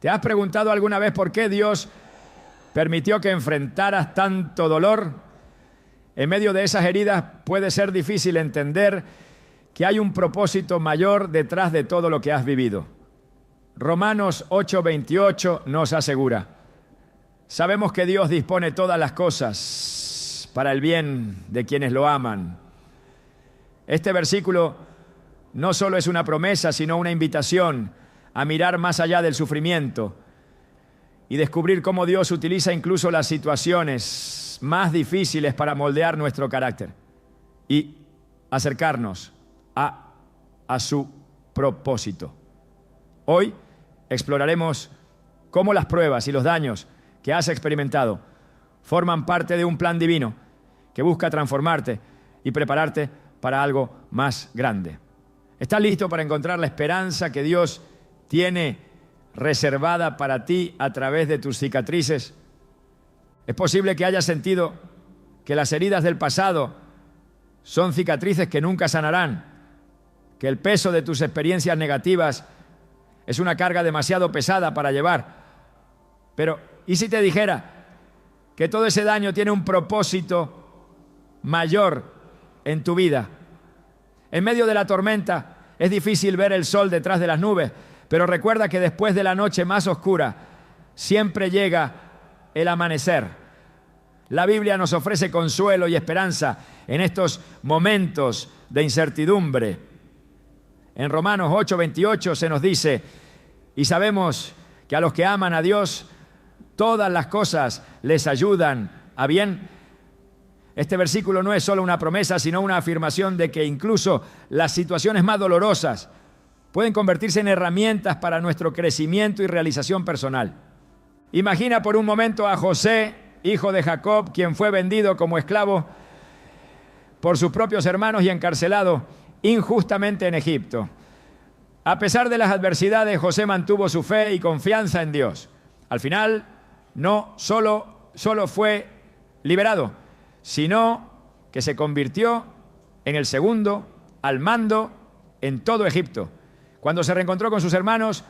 ¿Te has preguntado alguna vez por qué Dios permitió que enfrentaras tanto dolor? En medio de esas heridas puede ser difícil entender que hay un propósito mayor detrás de todo lo que has vivido. Romanos 8:28 nos asegura: sabemos que Dios dispone todas las cosas para el bien de quienes lo aman. Este versículo no solo es una promesa, sino una invitación a mirar más allá del sufrimiento y descubrir cómo Dios utiliza incluso las situaciones más difíciles para moldear nuestro carácter y acercarnos a su propósito. Hoy exploraremos cómo las pruebas y los daños que has experimentado forman parte de un plan divino que busca transformarte y prepararte para algo más grande. ¿Estás listo para encontrar la esperanza que Dios tiene reservada para ti a través de tus cicatrices? Es posible que hayas sentido que las heridas del pasado son cicatrices que nunca sanarán, que el peso de tus experiencias negativas es una carga demasiado pesada para llevar. Pero, ¿y si te dijera que todo ese daño tiene un propósito mayor en tu vida? En medio de la tormenta es difícil ver el sol detrás de las nubes, pero recuerda que después de la noche más oscura siempre llega el amanecer. La Biblia nos ofrece consuelo y esperanza en estos momentos de incertidumbre. En Romanos 8:28 se nos dice: y sabemos que a los que aman a Dios, todas las cosas les ayudan a bien. Este versículo no es solo una promesa, sino una afirmación de que incluso las situaciones más dolorosas pueden convertirse en herramientas para nuestro crecimiento y realización personal. Imagina por un momento a José, hijo de Jacob, quien fue vendido como esclavo por sus propios hermanos y encarcelado injustamente en Egipto. A pesar de las adversidades, José mantuvo su fe y confianza en Dios. Al final, no solo fue liberado, sino que se convirtió en el segundo al mando en todo Egipto. Cuando se reencontró con sus hermanos,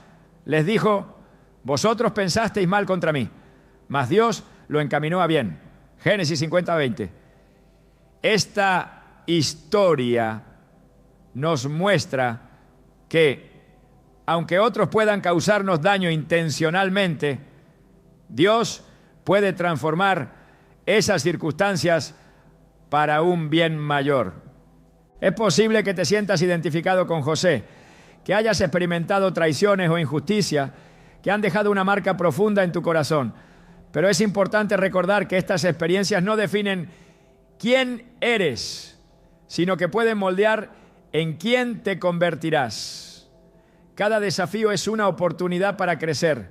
les dijo: vosotros pensasteis mal contra mí, mas Dios lo encaminó a bien. Génesis 50:20. Esta historia nos muestra que, aunque otros puedan causarnos daño intencionalmente, Dios puede transformar esas circunstancias para un bien mayor. Es posible que te sientas identificado con José, que hayas experimentado traiciones o injusticia que han dejado una marca profunda en tu corazón. Pero es importante recordar que estas experiencias no definen quién eres, sino que pueden moldear en quién te convertirás. Cada desafío es una oportunidad para crecer,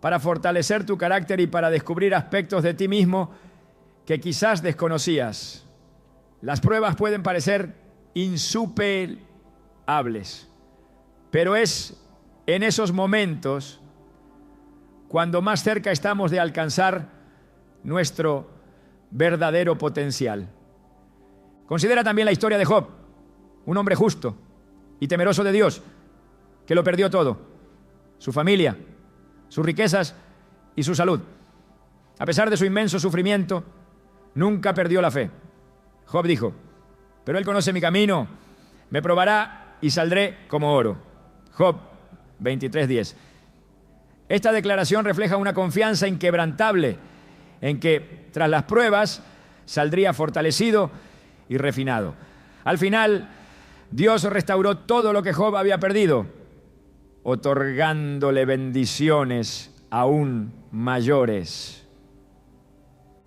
para fortalecer tu carácter y para descubrir aspectos de ti mismo que quizás desconocías. Las pruebas pueden parecer insuperables, pero es en esos momentos cuando más cerca estamos de alcanzar nuestro verdadero potencial. Considera también la historia de Job, un hombre justo y temeroso de Dios, que lo perdió todo: su familia, sus riquezas y su salud. A pesar de su inmenso sufrimiento, nunca perdió la fe. Job dijo: pero Él conoce mi camino, me probará y saldré como oro. Job 23:10. Esta declaración refleja una confianza inquebrantable en que tras las pruebas saldría fortalecido y refinado. Al final, Dios restauró todo lo que Job había perdido, otorgándole bendiciones aún mayores.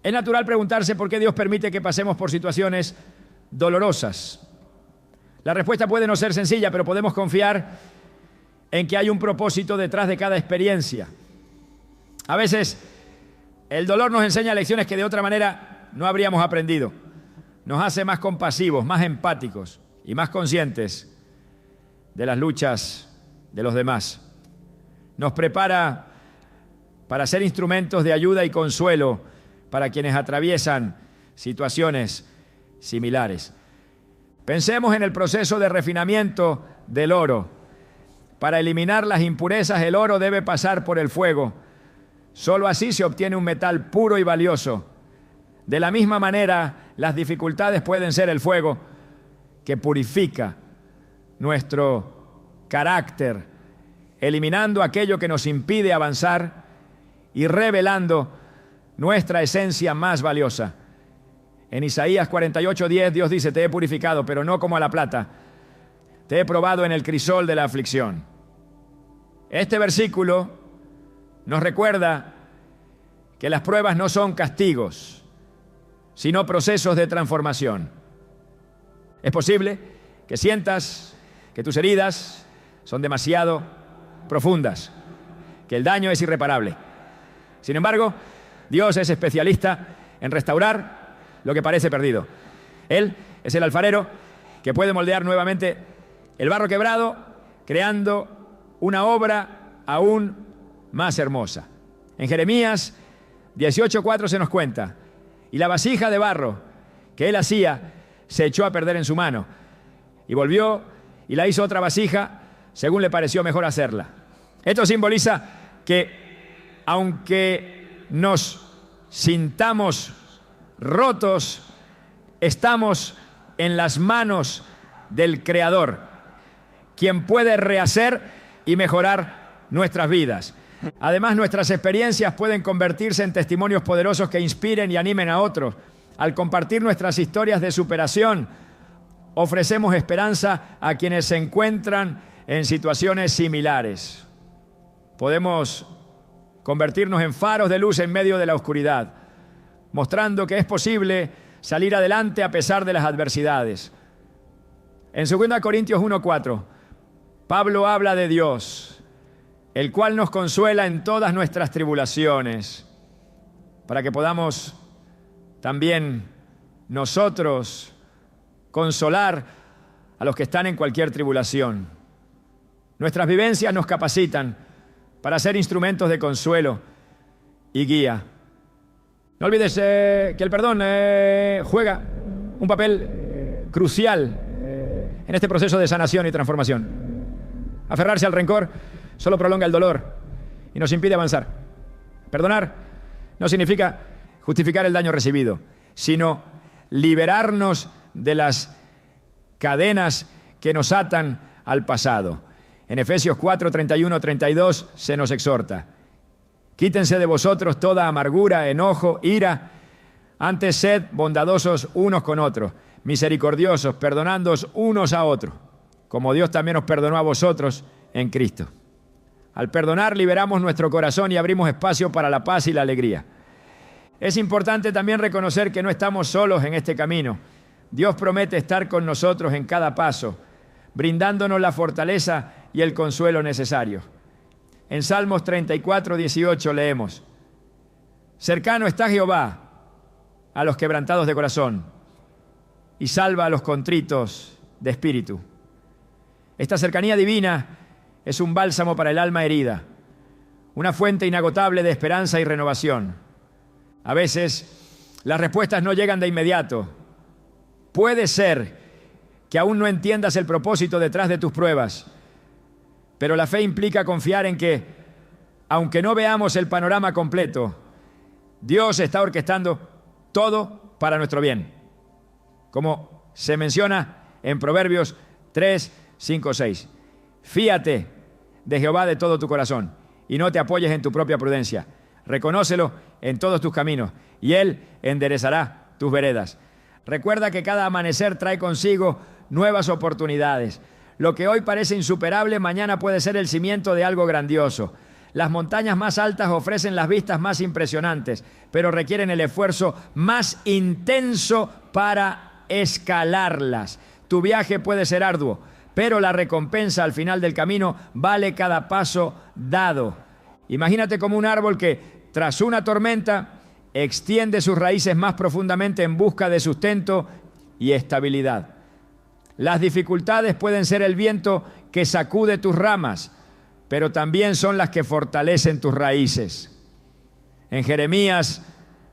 Es natural preguntarse por qué Dios permite que pasemos por situaciones dolorosas. La respuesta puede no ser sencilla, pero podemos confiar en que hay un propósito detrás de cada experiencia. A veces, el dolor nos enseña lecciones que de otra manera no habríamos aprendido. Nos hace más compasivos, más empáticos y más conscientes de las luchas de los demás. Nos prepara para ser instrumentos de ayuda y consuelo para quienes atraviesan situaciones similares. Pensemos en el proceso de refinamiento del oro. Para eliminar las impurezas, el oro debe pasar por el fuego. Solo así se obtiene un metal puro y valioso. De la misma manera, las dificultades pueden ser el fuego que purifica nuestro carácter, eliminando aquello que nos impide avanzar y revelando nuestra esencia más valiosa. En Isaías 48:10 Dios dice: te he purificado, pero no como a la plata. Te he probado en el crisol de la aflicción. Este versículo nos recuerda que las pruebas no son castigos, sino procesos de transformación. Es posible que sientas que tus heridas son demasiado profundas, que el daño es irreparable. Sin embargo, Dios es especialista en restaurar lo que parece perdido. Él es el alfarero que puede moldear nuevamente el barro quebrado, creando una obra aún más hermosa. En Jeremías 18:4 se nos cuenta: y la vasija de barro que él hacía se echó a perder en su mano, y volvió y la hizo otra vasija según le pareció mejor hacerla. Esto simboliza que aunque nos sintamos rotos, estamos en las manos del Creador, quien puede rehacer y mejorar nuestras vidas. Además, nuestras experiencias pueden convertirse en testimonios poderosos que inspiren y animen a otros. Al compartir nuestras historias de superación, ofrecemos esperanza a quienes se encuentran en situaciones similares. Podemos convertirnos en faros de luz en medio de la oscuridad, mostrando que es posible salir adelante a pesar de las adversidades. En 2 Corintios 1:4, Pablo habla de Dios, el cual nos consuela en todas nuestras tribulaciones, para que podamos también nosotros consolar a los que están en cualquier tribulación. Nuestras vivencias nos capacitan para ser instrumentos de consuelo y guía. No olvides que el perdón juega un papel crucial en este proceso de sanación y transformación. Aferrarse al rencor solo prolonga el dolor y nos impide avanzar. Perdonar no significa justificar el daño recibido, sino liberarnos de las cadenas que nos atan al pasado. En Efesios 4:31-32 se nos exhorta: quítense de vosotros toda amargura, enojo, ira. Antes sed bondadosos unos con otros, misericordiosos, perdonándoos unos a otros, como Dios también os perdonó a vosotros en Cristo. Al perdonar, liberamos nuestro corazón y abrimos espacio para la paz y la alegría. Es importante también reconocer que no estamos solos en este camino. Dios promete estar con nosotros en cada paso, brindándonos la fortaleza y el consuelo necesario. En Salmos 34:18 leemos: cercano está Jehová a los quebrantados de corazón y salva a los contritos de espíritu. Esta cercanía divina es un bálsamo para el alma herida, una fuente inagotable de esperanza y renovación. A veces las respuestas no llegan de inmediato. Puede ser que aún no entiendas el propósito detrás de tus pruebas, pero la fe implica confiar en que, aunque no veamos el panorama completo, Dios está orquestando todo para nuestro bien, como se menciona en Proverbios 3, 5, 6. Fíate de Jehová de todo tu corazón y no te apoyes en tu propia prudencia. Reconócelo en todos tus caminos y Él enderezará tus veredas. Recuerda que cada amanecer trae consigo nuevas oportunidades. Lo que hoy parece insuperable, mañana puede ser el cimiento de algo grandioso. Las montañas más altas ofrecen las vistas más impresionantes, pero requieren el esfuerzo más intenso para escalarlas. Tu viaje puede ser arduo, pero la recompensa al final del camino vale cada paso dado. Imagínate como un árbol que, tras una tormenta, extiende sus raíces más profundamente en busca de sustento y estabilidad. Las dificultades pueden ser el viento que sacude tus ramas, pero también son las que fortalecen tus raíces. En Jeremías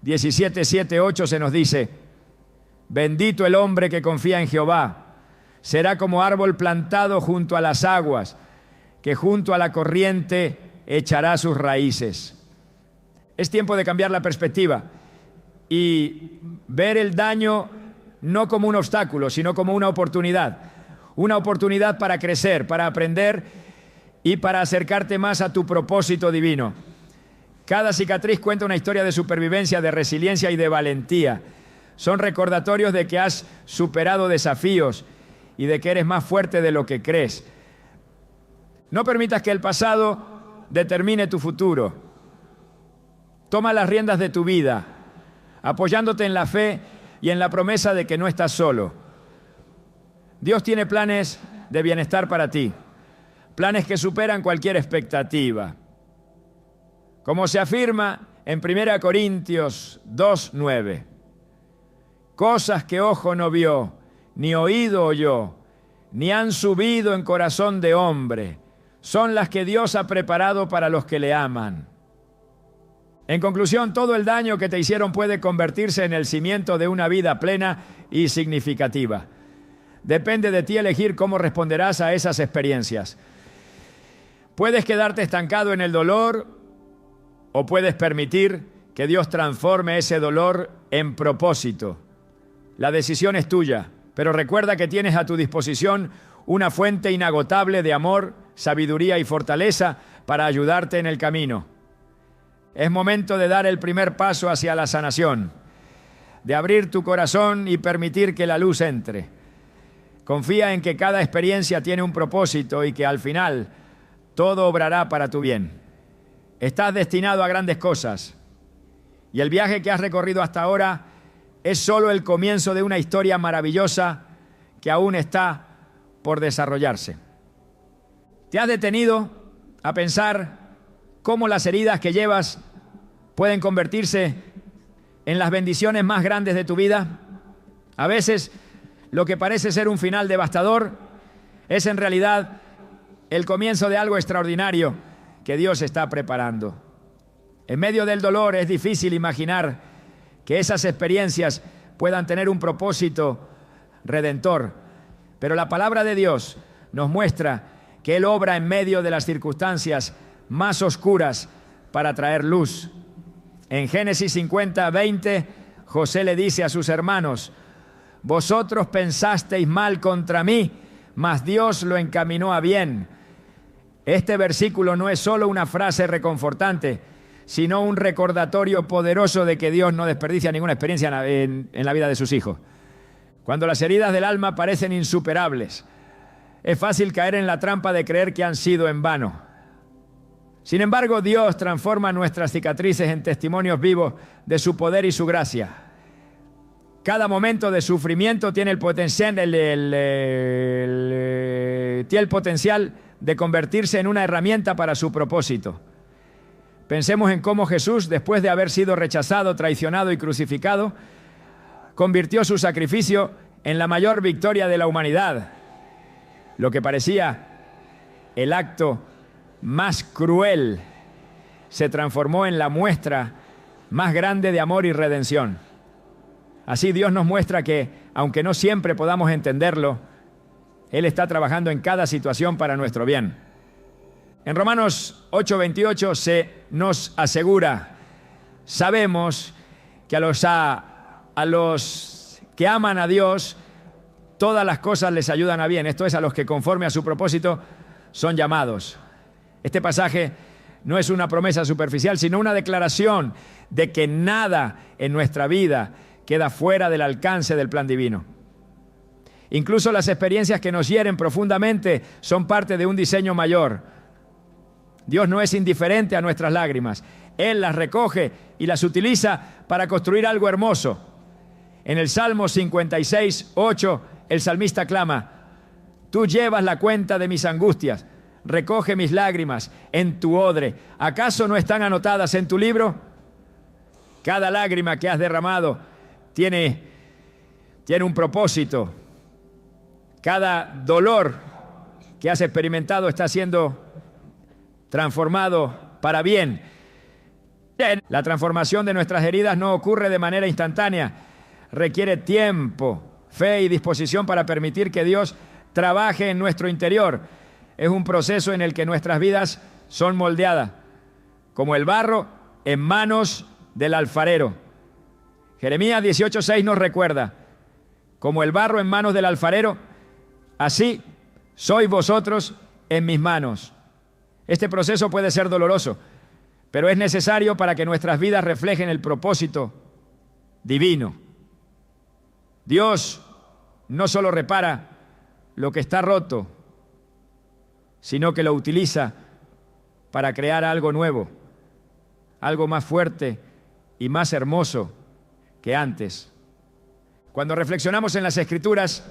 17, 7, 8 se nos dice: bendito el hombre que confía en Jehová, será como árbol plantado junto a las aguas, que junto a la corriente echará sus raíces. Es tiempo de cambiar la perspectiva y ver el daño no como un obstáculo, sino como una oportunidad para crecer, para aprender y para acercarte más a tu propósito divino. Cada cicatriz cuenta una historia de supervivencia, de resiliencia y de valentía. Son recordatorios de que has superado desafíos y de que eres más fuerte de lo que crees. No permitas que el pasado determine tu futuro. Toma las riendas de tu vida, apoyándote en la fe y en la promesa de que no estás solo. Dios tiene planes de bienestar para ti, planes que superan cualquier expectativa. Como se afirma en 1 Corintios 2:9, cosas que ojo no vio, ni oído oyó, ni han subido en corazón de hombre, son las que Dios ha preparado para los que le aman. En conclusión, todo el daño que te hicieron puede convertirse en el cimiento de una vida plena y significativa. Depende de ti elegir cómo responderás a esas experiencias. Puedes quedarte estancado en el dolor o puedes permitir que Dios transforme ese dolor en propósito. La decisión es tuya, pero recuerda que tienes a tu disposición una fuente inagotable de amor, sabiduría y fortaleza para ayudarte en el camino. Es momento de dar el primer paso hacia la sanación, de abrir tu corazón y permitir que la luz entre. Confía en que cada experiencia tiene un propósito y que al final todo obrará para tu bien. Estás destinado a grandes cosas y el viaje que has recorrido hasta ahora es solo el comienzo de una historia maravillosa que aún está por desarrollarse. ¿Te has detenido a pensar cómo las heridas que llevas pueden convertirse en las bendiciones más grandes de tu vida? A veces, lo que parece ser un final devastador es en realidad el comienzo de algo extraordinario que Dios está preparando. En medio del dolor es difícil imaginar que esas experiencias puedan tener un propósito redentor, pero la palabra de Dios nos muestra que Él obra en medio de las circunstancias más oscuras para traer luz. En Génesis 50:20, José le dice a sus hermanos: vosotros pensasteis mal contra mí, mas Dios lo encaminó a bien. Este versículo no es solo una frase reconfortante, sino un recordatorio poderoso de que Dios no desperdicia ninguna experiencia en la vida de sus hijos. Cuando las heridas del alma parecen insuperables, es fácil caer en la trampa de creer que han sido en vano. Sin embargo, Dios transforma nuestras cicatrices en testimonios vivos de su poder y su gracia. Cada momento de sufrimiento tiene el potencial de convertirse en una herramienta para su propósito. Pensemos en cómo Jesús, después de haber sido rechazado, traicionado y crucificado, convirtió su sacrificio en la mayor victoria de la humanidad. Lo que parecía el acto más cruel se transformó en la muestra más grande de amor y redención. Así Dios nos muestra que, aunque no siempre podamos entenderlo, Él está trabajando en cada situación para nuestro bien. En Romanos 8:28 se nos asegura: sabemos que a los que aman a Dios, todas las cosas les ayudan a bien. Esto es, a los que conforme a su propósito son llamados. Este pasaje no es una promesa superficial, sino una declaración de que nada en nuestra vida queda fuera del alcance del plan divino. Incluso las experiencias que nos hieren profundamente son parte de un diseño mayor. Dios no es indiferente a nuestras lágrimas. Él las recoge y las utiliza para construir algo hermoso. En el Salmo 56:8, el salmista clama: tú llevas la cuenta de mis angustias, recoge mis lágrimas en tu odre. ¿Acaso no están anotadas en tu libro? Cada lágrima que has derramado tiene un propósito. Cada dolor que has experimentado está siendo transformado para bien. La transformación de nuestras heridas no ocurre de manera instantánea. Requiere tiempo, fe y disposición para permitir que Dios trabaje en nuestro interior. es un proceso en el que nuestras vidas son moldeadas, como el barro en manos del alfarero. Jeremías 18:6 nos recuerda, como el barro en manos del alfarero, así sois vosotros en mis manos. Este proceso puede ser doloroso, pero es necesario para que nuestras vidas reflejen el propósito divino. Dios no solo repara lo que está roto, sino que lo utiliza para crear algo nuevo, algo más fuerte y más hermoso que antes. Cuando reflexionamos en las Escrituras,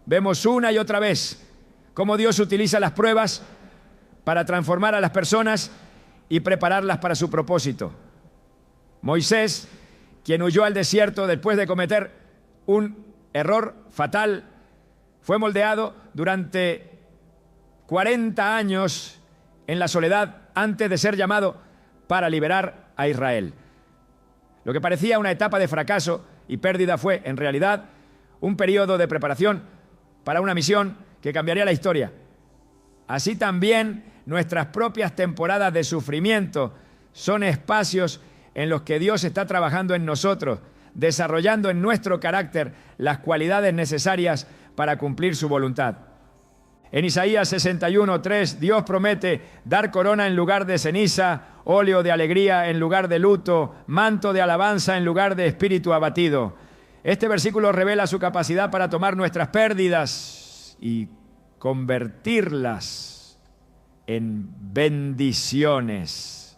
vemos una y otra vez cómo Dios utiliza las pruebas para transformar a las personas y prepararlas para su propósito. Moisés, quien huyó al desierto después de cometer un error fatal, fue moldeado durante 40 años en la soledad antes de ser llamado para liberar a Israel. Lo que parecía una etapa de fracaso y pérdida fue, en realidad, un periodo de preparación para una misión que cambiaría la historia. Así también nuestras propias temporadas de sufrimiento son espacios en los que Dios está trabajando en nosotros, desarrollando en nuestro carácter las cualidades necesarias para cumplir su voluntad. En Isaías 61:3, Dios promete dar corona en lugar de ceniza, óleo de alegría en lugar de luto, manto de alabanza en lugar de espíritu abatido. Este versículo revela su capacidad para tomar nuestras pérdidas y convertirlas en bendiciones.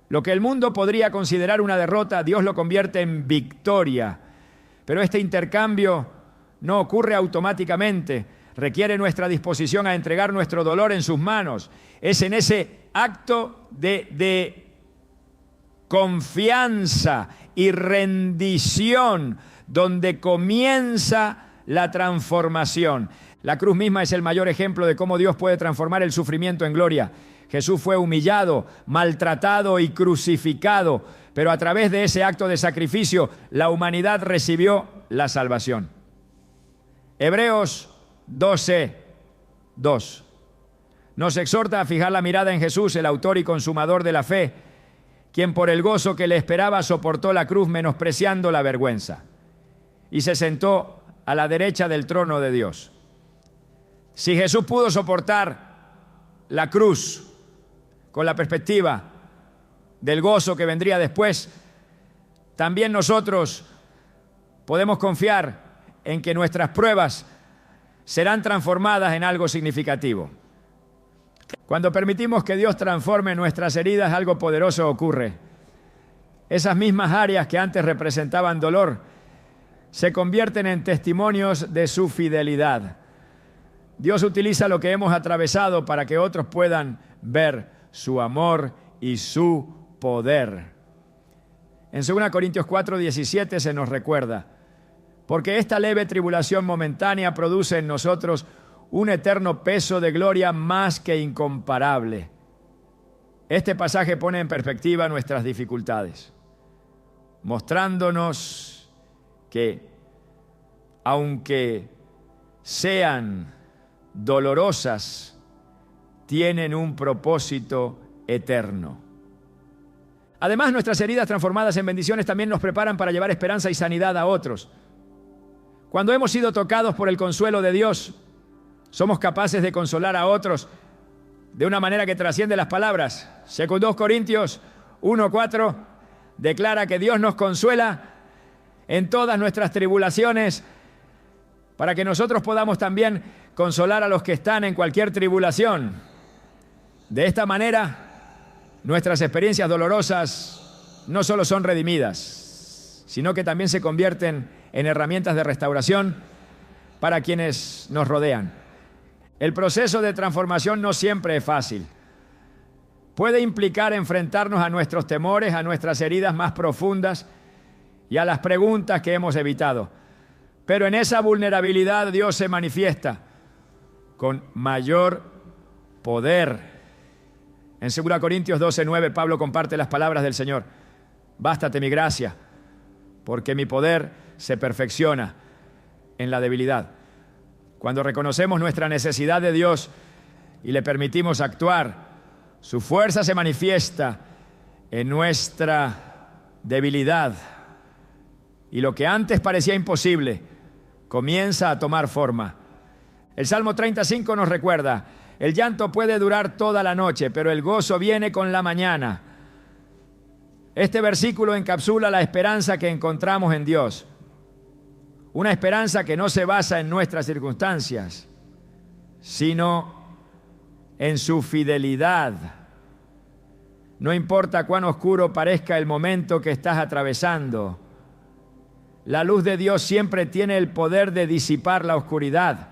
Lo que el mundo podría considerar una derrota, Dios lo convierte en victoria. Pero este intercambio no ocurre automáticamente. Requiere nuestra disposición a entregar nuestro dolor en sus manos. Es en ese acto de confianza y rendición donde comienza la transformación. La cruz misma es el mayor ejemplo de cómo Dios puede transformar el sufrimiento en gloria. Jesús fue humillado, maltratado y crucificado, pero a través de ese acto de sacrificio, la humanidad recibió la salvación. Hebreos 12:2 nos exhorta a fijar la mirada en Jesús, el autor y consumador de la fe, quien por el gozo que le esperaba soportó la cruz menospreciando la vergüenza y se sentó a la derecha del trono de Dios. Si Jesús pudo soportar la cruz con la perspectiva del gozo que vendría después, también nosotros podemos confiar en que nuestras pruebas serán transformadas en algo significativo. Cuando permitimos que Dios transforme nuestras heridas, algo poderoso ocurre. Esas mismas áreas que antes representaban dolor se convierten en testimonios de su fidelidad. Dios utiliza lo que hemos atravesado para que otros puedan ver su amor y su poder. En 2 Corintios 4:17 se nos recuerda: porque esta leve tribulación momentánea produce en nosotros un eterno peso de gloria más que incomparable. Este pasaje pone en perspectiva nuestras dificultades, mostrándonos que, aunque sean dolorosas, tienen un propósito eterno. Además, nuestras heridas transformadas en bendiciones también nos preparan para llevar esperanza y sanidad a otros. Cuando hemos sido tocados por el consuelo de Dios, somos capaces de consolar a otros de una manera que trasciende las palabras. 2 Corintios 1:4 declara que Dios nos consuela en todas nuestras tribulaciones para que nosotros podamos también consolar a los que están en cualquier tribulación. De esta manera, nuestras experiencias dolorosas no solo son redimidas, sino que también se convierten en herramientas de restauración para quienes nos rodean. El proceso de transformación no siempre es fácil. Puede implicar enfrentarnos a nuestros temores, a nuestras heridas más profundas y a las preguntas que hemos evitado. Pero en esa vulnerabilidad Dios se manifiesta con mayor poder. En 2 Corintios 12:9 Pablo comparte las palabras del Señor: bástate mi gracia, porque mi poder se perfecciona en la debilidad. Cuando reconocemos nuestra necesidad de Dios y le permitimos actuar, su fuerza se manifiesta en nuestra debilidad. Y lo que antes parecía imposible comienza a tomar forma. El Salmo 35 nos recuerda: el llanto puede durar toda la noche, pero el gozo viene con la mañana. Este versículo encapsula la esperanza que encontramos en Dios. Una esperanza que no se basa en nuestras circunstancias, sino en su fidelidad. No importa cuán oscuro parezca el momento que estás atravesando, la luz de Dios siempre tiene el poder de disipar la oscuridad.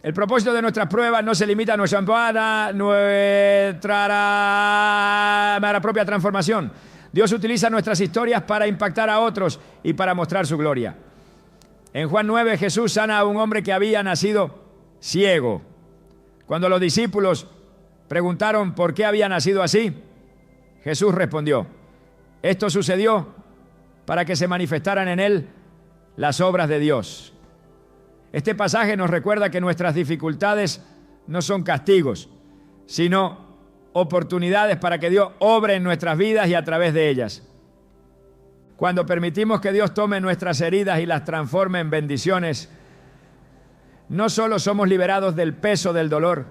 El propósito de nuestras pruebas no se limita a nuestra propia transformación. Dios utiliza nuestras historias para impactar a otros y para mostrar su gloria. En Juan 9, Jesús sana a un hombre que había nacido ciego. Cuando los discípulos preguntaron por qué había nacido así, Jesús respondió: esto sucedió para que se manifestaran en él las obras de Dios. Este pasaje nos recuerda que nuestras dificultades no son castigos, sino oportunidades para que Dios obre en nuestras vidas y a través de ellas. Cuando permitimos que Dios tome nuestras heridas y las transforme en bendiciones, no solo somos liberados del peso del dolor,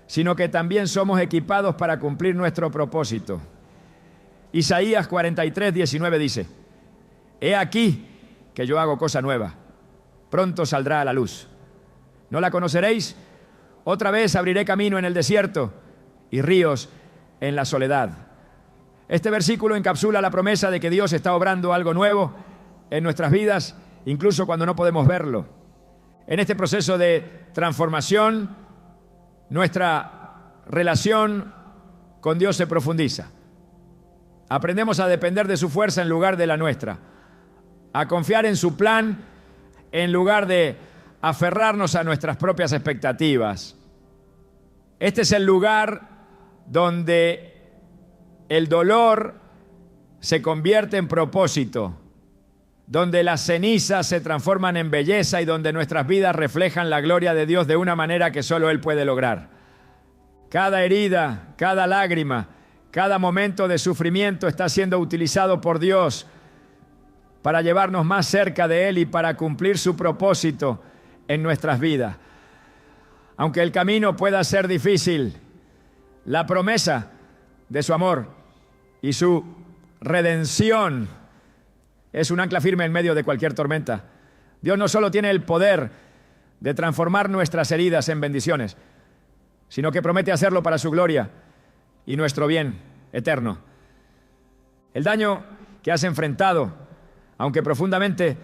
sino que también somos equipados para cumplir nuestro propósito. Isaías 43, 19 dice: he aquí que yo hago cosa nueva, pronto saldrá a la luz. ¿No la conoceréis? Otra vez abriré camino en el desierto y ríos en la soledad. Este versículo encapsula la promesa de que Dios está obrando algo nuevo en nuestras vidas, incluso cuando no podemos verlo. En este proceso de transformación, nuestra relación con Dios se profundiza. Aprendemos a depender de su fuerza en lugar de la nuestra, a confiar en su plan en lugar de aferrarnos a nuestras propias expectativas. Este es el lugar donde el dolor se convierte en propósito, donde las cenizas se transforman en belleza y donde nuestras vidas reflejan la gloria de Dios de una manera que solo Él puede lograr. Cada herida, cada lágrima, cada momento de sufrimiento está siendo utilizado por Dios para llevarnos más cerca de Él y para cumplir su propósito en nuestras vidas. Aunque el camino pueda ser difícil, la promesa de su amor y su redención es un ancla firme en medio de cualquier tormenta. Dios no solo tiene el poder de transformar nuestras heridas en bendiciones, sino que promete hacerlo para su gloria y nuestro bien eterno. El daño que has enfrentado, aunque profundamente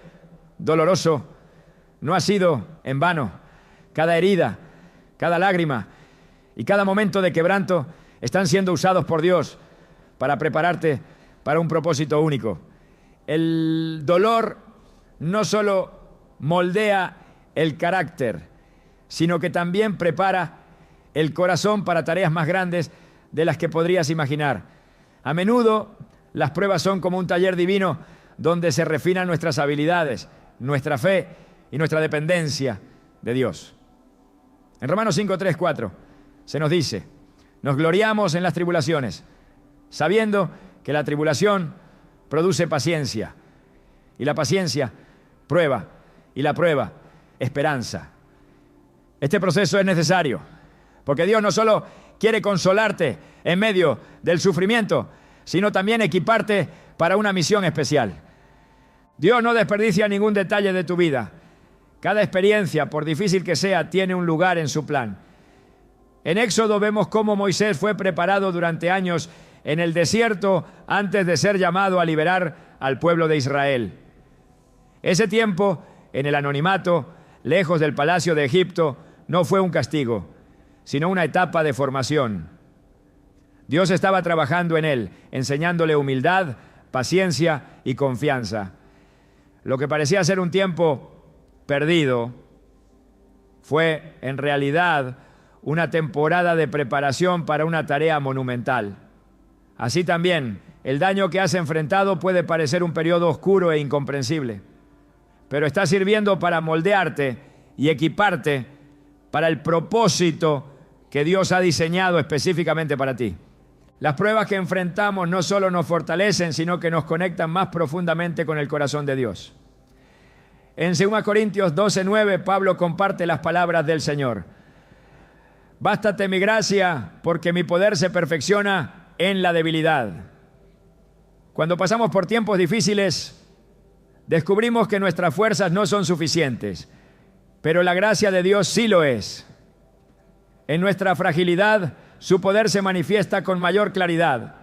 doloroso, no ha sido en vano. Cada herida, cada lágrima y cada momento de quebranto están siendo usados por Dios para prepararte para un propósito único. El dolor no solo moldea el carácter, sino que también prepara el corazón para tareas más grandes de las que podrías imaginar. A menudo las pruebas son como un taller divino donde se refinan nuestras habilidades, nuestra fe y nuestra dependencia de Dios. En Romanos 5, 3, 4 se nos dice: nos gloriamos en las tribulaciones, sabiendo que la tribulación produce paciencia, y la paciencia, prueba, y la prueba, esperanza. Este proceso es necesario, porque Dios no solo quiere consolarte en medio del sufrimiento, sino también equiparte para una misión especial. Dios no desperdicia ningún detalle de tu vida. Cada experiencia, por difícil que sea, tiene un lugar en su plan. En Éxodo vemos cómo Moisés fue preparado durante años en el desierto antes de ser llamado a liberar al pueblo de Israel. Ese tiempo, en el anonimato, lejos del palacio de Egipto, no fue un castigo, sino una etapa de formación. Dios estaba trabajando en él, enseñándole humildad, paciencia y confianza. Lo que parecía ser un tiempo perdido fue, en realidad, una temporada de preparación para una tarea monumental. Así también, el daño que has enfrentado puede parecer un periodo oscuro e incomprensible, pero está sirviendo para moldearte y equiparte para el propósito que Dios ha diseñado específicamente para ti. Las pruebas que enfrentamos no solo nos fortalecen, sino que nos conectan más profundamente con el corazón de Dios. En 2 Corintios 12:9, Pablo comparte las palabras del Señor. Bástate mi gracia, porque mi poder se perfecciona en la debilidad. Cuando pasamos por tiempos difíciles, descubrimos que nuestras fuerzas no son suficientes, pero la gracia de Dios sí lo es. En nuestra fragilidad, su poder se manifiesta con mayor claridad,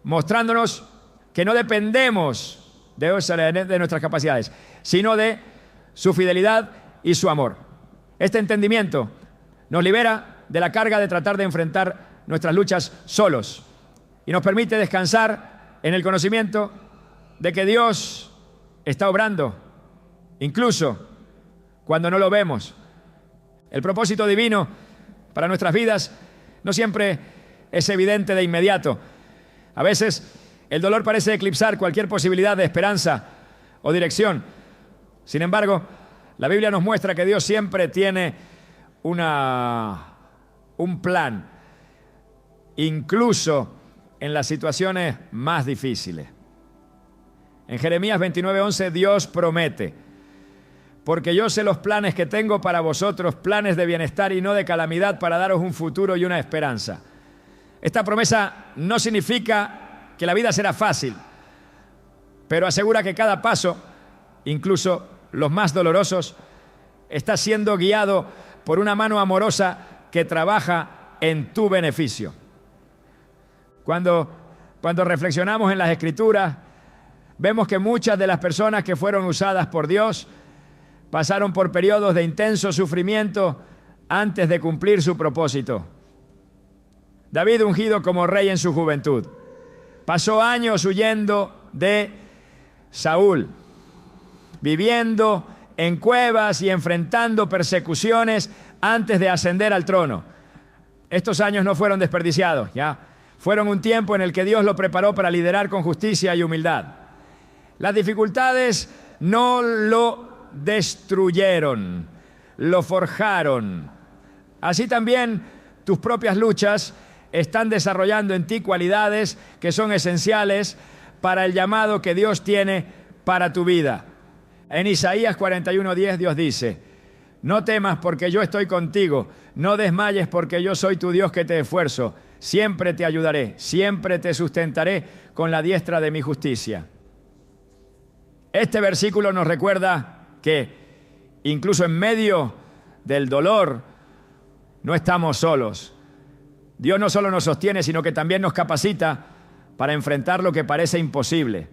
mostrándonos que no dependemos de nuestras capacidades, sino de su fidelidad y su amor. Este entendimiento nos libera de la carga de tratar de enfrentar nuestras luchas solos y nos permite descansar en el conocimiento de que Dios está obrando, incluso cuando no lo vemos. El propósito divino para nuestras vidas no siempre es evidente de inmediato. A veces el dolor parece eclipsar cualquier posibilidad de esperanza o dirección. Sin embargo, la Biblia nos muestra que Dios siempre tiene un plan, incluso en las situaciones más difíciles. En Jeremías 29:11, Dios promete: porque yo sé los planes que tengo para vosotros, planes de bienestar y no de calamidad, para daros un futuro y una esperanza. Esta promesa no significa que la vida será fácil, pero asegura que cada paso, incluso los más dolorosos, está siendo guiado por una mano amorosa que trabaja en tu beneficio. Cuando reflexionamos en las Escrituras, vemos que muchas de las personas que fueron usadas por Dios pasaron por periodos de intenso sufrimiento antes de cumplir su propósito. David, ungido como rey en su juventud, pasó años huyendo de Saúl, viviendo en cuevas y enfrentando persecuciones antes de ascender al trono. Estos años no fueron desperdiciados, ¿ya? Fueron un tiempo en el que Dios lo preparó para liderar con justicia y humildad. Las dificultades no lo destruyeron, lo forjaron. Así también tus propias luchas están desarrollando en ti cualidades que son esenciales para el llamado que Dios tiene para tu vida. En Isaías 41:10 Dios dice: no temas porque yo estoy contigo, no desmayes porque yo soy tu Dios que te esfuerzo, siempre te ayudaré, siempre te sustentaré con la diestra de mi justicia. Este versículo nos recuerda que incluso en medio del dolor no estamos solos. Dios no solo nos sostiene, sino que también nos capacita para enfrentar lo que parece imposible.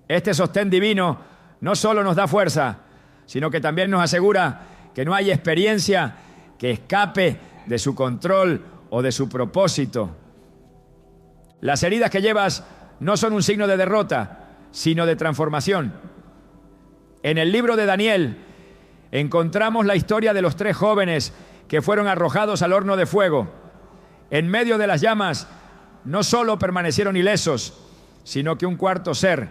Este sostén divino no solo nos da fuerza, sino que también nos asegura que no hay experiencia que escape de su control o de su propósito. Las heridas que llevas no son un signo de derrota, sino de transformación. En el libro de Daniel encontramos la historia de los 3 jóvenes que fueron arrojados al horno de fuego. En medio de las llamas no solo permanecieron ilesos, sino que un cuarto ser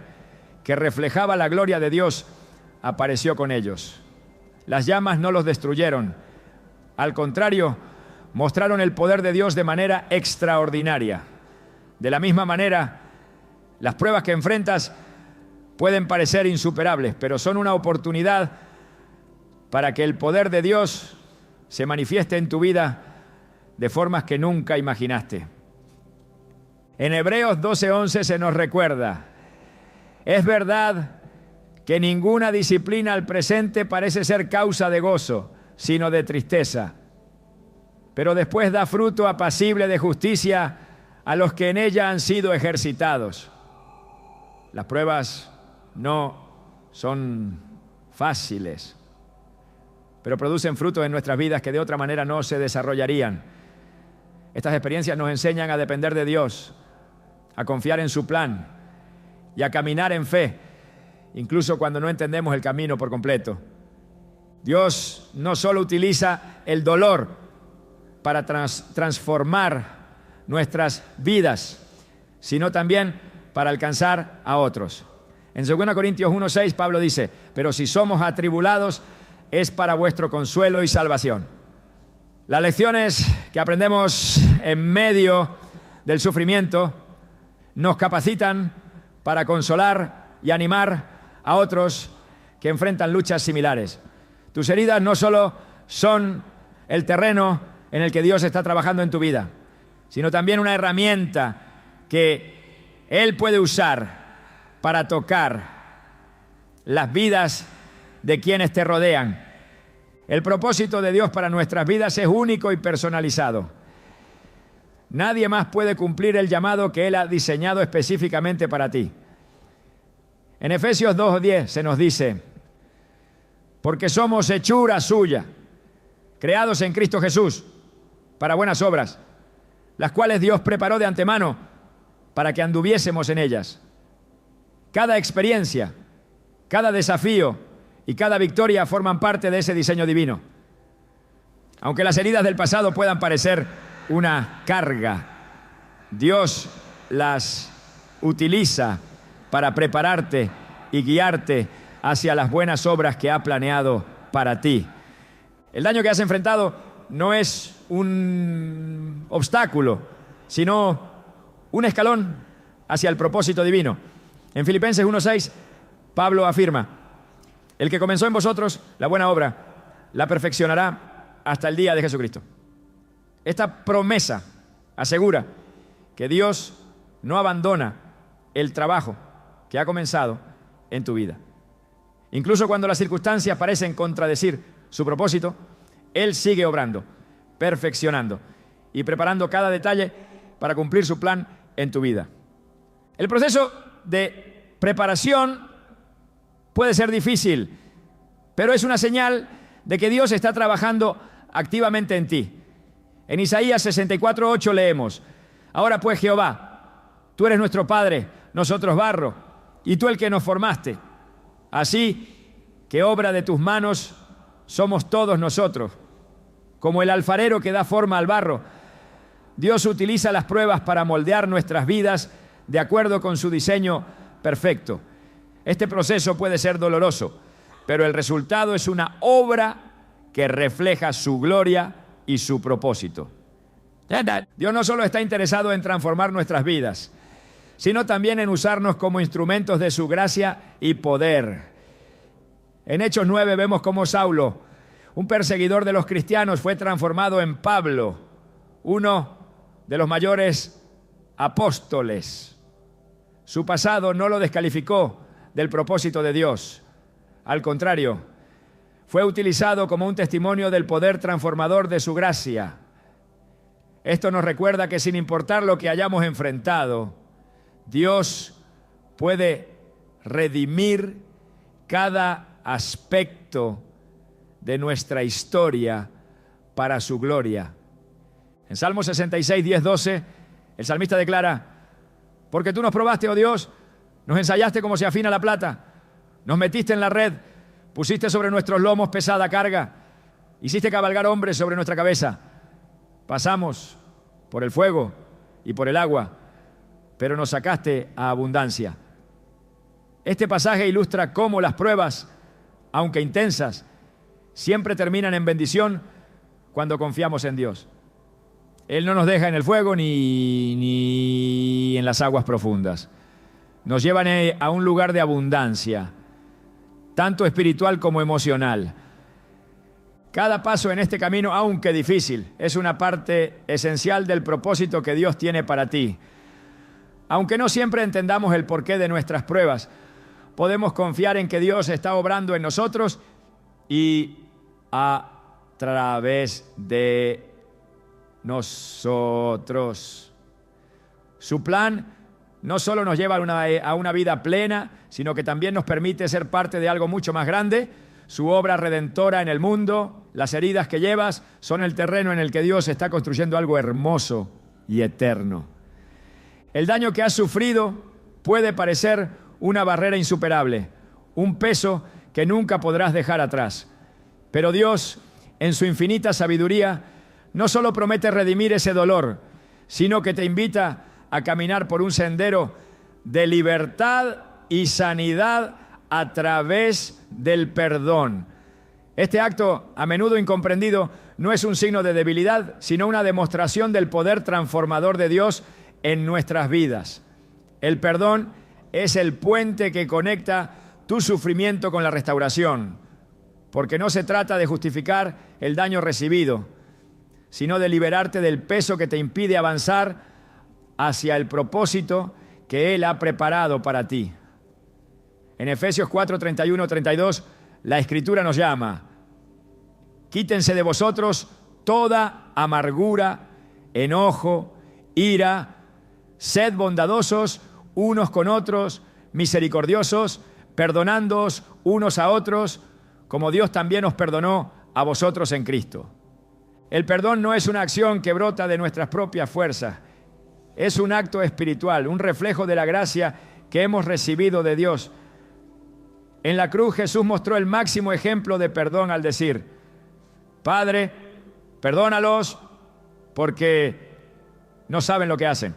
que reflejaba la gloria de Dios apareció con ellos. Las llamas no los destruyeron. Al contrario, mostraron el poder de Dios de manera extraordinaria. De la misma manera, las pruebas que enfrentas pueden parecer insuperables, pero son una oportunidad para que el poder de Dios se manifieste en tu vida de formas que nunca imaginaste. En Hebreos 12:11 se nos recuerda: es verdad que ninguna disciplina al presente parece ser causa de gozo, sino de tristeza, pero después da fruto apacible de justicia a los que en ella han sido ejercitados. Las pruebas no son fáciles, pero producen frutos en nuestras vidas que de otra manera no se desarrollarían. Estas experiencias nos enseñan a depender de Dios, a confiar en su plan y a caminar en fe, incluso cuando no entendemos el camino por completo. Dios no solo utiliza el dolor para transformar nuestras vidas, sino también para alcanzar a otros. En 2 Corintios 1:6 Pablo dice: pero si somos atribulados, es para vuestro consuelo y salvación. Las lecciones que aprendemos en medio del sufrimiento nos capacitan para consolar y animar a otros que enfrentan luchas similares. Tus heridas no solo son el terreno en el que Dios está trabajando en tu vida, sino también una herramienta que Él puede usar para tocar las vidas de quienes te rodean. El propósito de Dios para nuestras vidas es único y personalizado. Nadie más puede cumplir el llamado que Él ha diseñado específicamente para ti. En Efesios 2:10 se nos dice: porque somos hechura suya, creados en Cristo Jesús, para buenas obras, las cuales Dios preparó de antemano para que anduviésemos en ellas. Cada experiencia, cada desafío y cada victoria forman parte de ese diseño divino. Aunque las heridas del pasado puedan parecer una carga, Dios las utiliza para prepararte y guiarte hacia las buenas obras que ha planeado para ti. El daño que has enfrentado no es un obstáculo, sino un escalón hacia el propósito divino. En Filipenses 1:6, Pablo afirma: el que comenzó en vosotros la buena obra, la perfeccionará hasta el día de Jesucristo. Esta promesa asegura que Dios no abandona el trabajo que ha comenzado en tu vida. Incluso cuando las circunstancias parecen contradecir su propósito, Él sigue obrando, perfeccionando y preparando cada detalle para cumplir su plan en tu vida. El proceso de preparación puede ser difícil, pero es una señal de que Dios está trabajando activamente en ti. En Isaías 64:8 leemos: ahora pues, Jehová, tú eres nuestro Padre, nosotros barro, y tú el que nos formaste. Así que obra de tus manos somos todos nosotros. Como el alfarero que da forma al barro, Dios utiliza las pruebas para moldear nuestras vidas de acuerdo con su diseño perfecto. Este proceso puede ser doloroso, pero el resultado es una obra que refleja su gloria y su propósito. Dios no solo está interesado en transformar nuestras vidas, sino también en usarnos como instrumentos de su gracia y poder. En Hechos 9 vemos cómo Saulo, un perseguidor de los cristianos, fue transformado en Pablo, uno de los mayores apóstoles. Su pasado no lo descalificó del propósito de Dios. Al contrario, fue utilizado como un testimonio del poder transformador de su gracia. Esto nos recuerda que sin importar lo que hayamos enfrentado, Dios puede redimir cada aspecto de nuestra historia para su gloria. En Salmo 66, 10, 12, el salmista declara: porque tú nos probaste, oh Dios, nos ensayaste como se afina la plata, nos metiste en la red, pusiste sobre nuestros lomos pesada carga, hiciste cabalgar hombres sobre nuestra cabeza. Pasamos por el fuego y por el agua, pero nos sacaste a abundancia. Este pasaje ilustra cómo las pruebas, aunque intensas, siempre terminan en bendición cuando confiamos en Dios. Él no nos deja en el fuego ni en las aguas profundas. Nos llevan a un lugar de abundancia, tanto espiritual como emocional. Cada paso en este camino, aunque difícil, es una parte esencial del propósito que Dios tiene para ti. Aunque no siempre entendamos el porqué de nuestras pruebas, podemos confiar en que Dios está obrando en nosotros y a través de nosotros. Su plan no solo nos lleva a una vida plena, sino que también nos permite ser parte de algo mucho más grande. Su obra redentora en el mundo, las heridas que llevas, son el terreno en el que Dios está construyendo algo hermoso y eterno. El daño que has sufrido puede parecer una barrera insuperable, un peso que nunca podrás dejar atrás. Pero Dios, en su infinita sabiduría, no solo promete redimir ese dolor, sino que te invita a caminar por un sendero de libertad y sanidad a través del perdón. Este acto, a menudo incomprendido, no es un signo de debilidad, sino una demostración del poder transformador de Dios en nuestras vidas. El perdón es el puente que conecta tu sufrimiento con la restauración, porque no se trata de justificar el daño recibido, sino de liberarte del peso que te impide avanzar hacia el propósito que Él ha preparado para ti. En Efesios 4, 31, 32, la Escritura nos llama: quítense de vosotros toda amargura, enojo, ira, sed bondadosos unos con otros, misericordiosos, perdonándoos unos a otros, como Dios también os perdonó a vosotros en Cristo. El perdón no es una acción que brota de nuestras propias fuerzas, es un acto espiritual, un reflejo de la gracia que hemos recibido de Dios. En la cruz Jesús mostró el máximo ejemplo de perdón al decir: Padre, perdónalos porque no saben lo que hacen.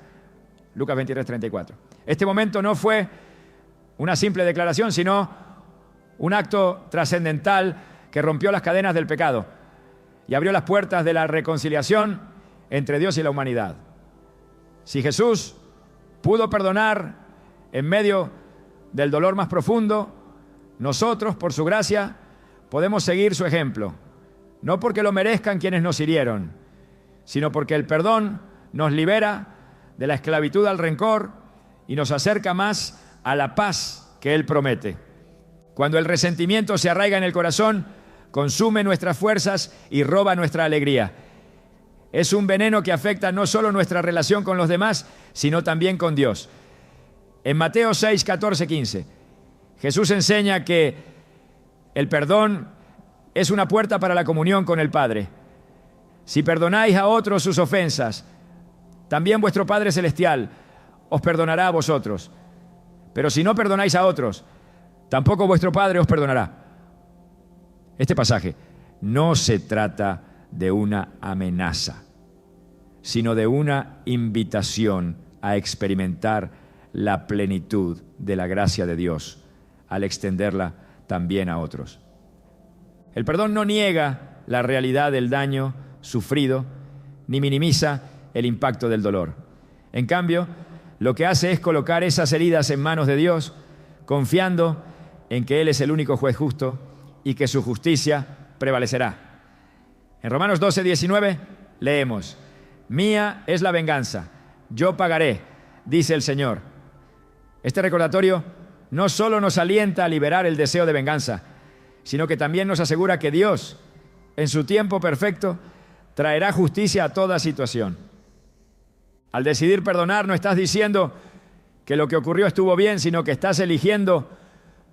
Lucas 23, 34. Este momento no fue una simple declaración, sino un acto trascendental que rompió las cadenas del pecado y abrió las puertas de la reconciliación entre Dios y la humanidad. Si Jesús pudo perdonar en medio del dolor más profundo, nosotros, por su gracia, podemos seguir su ejemplo, no porque lo merezcan quienes nos hirieron, sino porque el perdón nos libera de la esclavitud al rencor y nos acerca más a la paz que Él promete. Cuando el resentimiento se arraiga en el corazón, consume nuestras fuerzas y roba nuestra alegría. Es un veneno que afecta no solo nuestra relación con los demás, sino también con Dios. En Mateo 6, 14, 15, Jesús enseña que el perdón es una puerta para la comunión con el Padre. Si perdonáis a otros sus ofensas, también vuestro Padre Celestial os perdonará a vosotros. Pero si no perdonáis a otros, tampoco vuestro Padre os perdonará. Este pasaje no se trata de una amenaza, sino de una invitación a experimentar la plenitud de la gracia de Dios al extenderla también a otros. El perdón no niega la realidad del daño sufrido, ni minimiza el impacto del dolor. En cambio, lo que hace es colocar esas heridas en manos de Dios, confiando en que Él es el único juez justo y que su justicia prevalecerá. En Romanos 12, 19 leemos: mía es la venganza, yo pagaré, dice el Señor. Este recordatorio no solo nos alienta a liberar el deseo de venganza, sino que también nos asegura que Dios, en su tiempo perfecto, traerá justicia a toda situación. Al decidir perdonar, no estás diciendo que lo que ocurrió estuvo bien, sino que estás eligiendo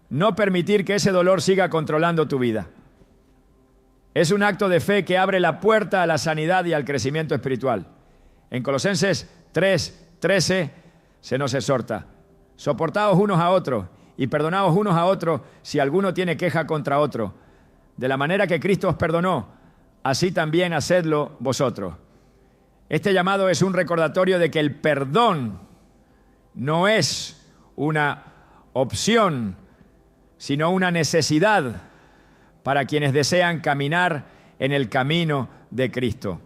no permitir que ese dolor siga controlando tu vida. Es un acto de fe que abre la puerta a la sanidad y al crecimiento espiritual. En Colosenses 3, 13 se nos exhorta: soportaos unos a otros y perdonaos unos a otros si alguno tiene queja contra otro. De la manera que Cristo os perdonó, así también hacedlo vosotros. Este llamado es un recordatorio de que el perdón no es una opción, sino una necesidad para quienes desean caminar en el camino de Cristo.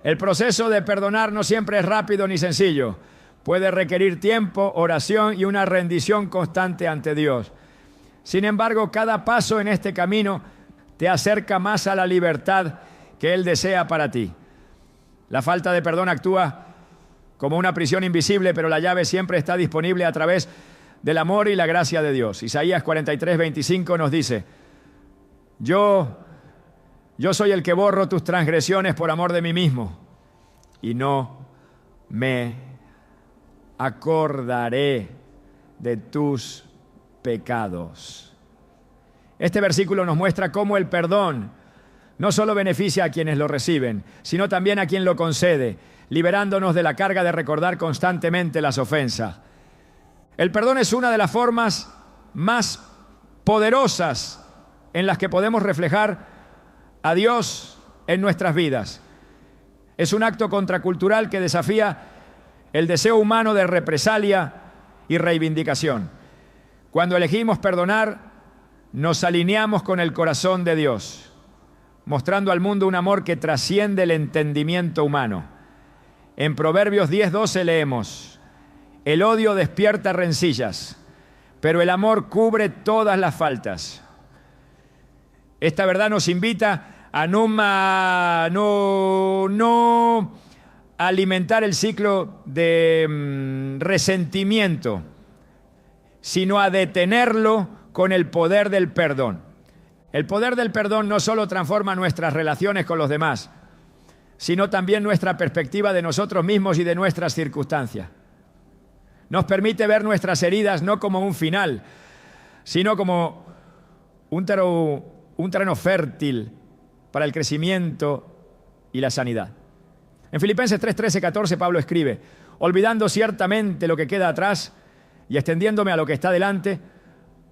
El proceso de perdonar no siempre es rápido ni sencillo. Puede requerir tiempo, oración y una rendición constante ante Dios. Sin embargo, cada paso en este camino te acerca más a la libertad que Él desea para ti. La falta de perdón actúa como una prisión invisible, pero la llave siempre está disponible a través del amor y la gracia de Dios. Isaías 43, 25 nos dice: Yo soy el que borro tus transgresiones por amor de mí mismo, y no me acordaré de tus pecados. Este versículo nos muestra cómo el perdón no solo beneficia a quienes lo reciben, sino también a quien lo concede, liberándonos de la carga de recordar constantemente las ofensas. El perdón es una de las formas más poderosas en las que podemos reflejar a Dios en nuestras vidas. Es un acto contracultural que desafía el deseo humano de represalia y reivindicación. Cuando elegimos perdonar, nos alineamos con el corazón de Dios. mostrando al mundo un amor que trasciende el entendimiento humano. En Proverbios 10:12 leemos: el odio despierta rencillas, pero el amor cubre todas las faltas. Esta verdad nos invita a no alimentar el ciclo de resentimiento, sino a detenerlo con el poder del perdón. El poder del perdón no solo transforma nuestras relaciones con los demás, sino también nuestra perspectiva de nosotros mismos y de nuestras circunstancias. Nos permite ver nuestras heridas no como un final, sino como un terreno fértil para el crecimiento y la sanidad. En Filipenses 3:13-14 Pablo escribe: olvidando ciertamente lo que queda atrás y extendiéndome a lo que está delante,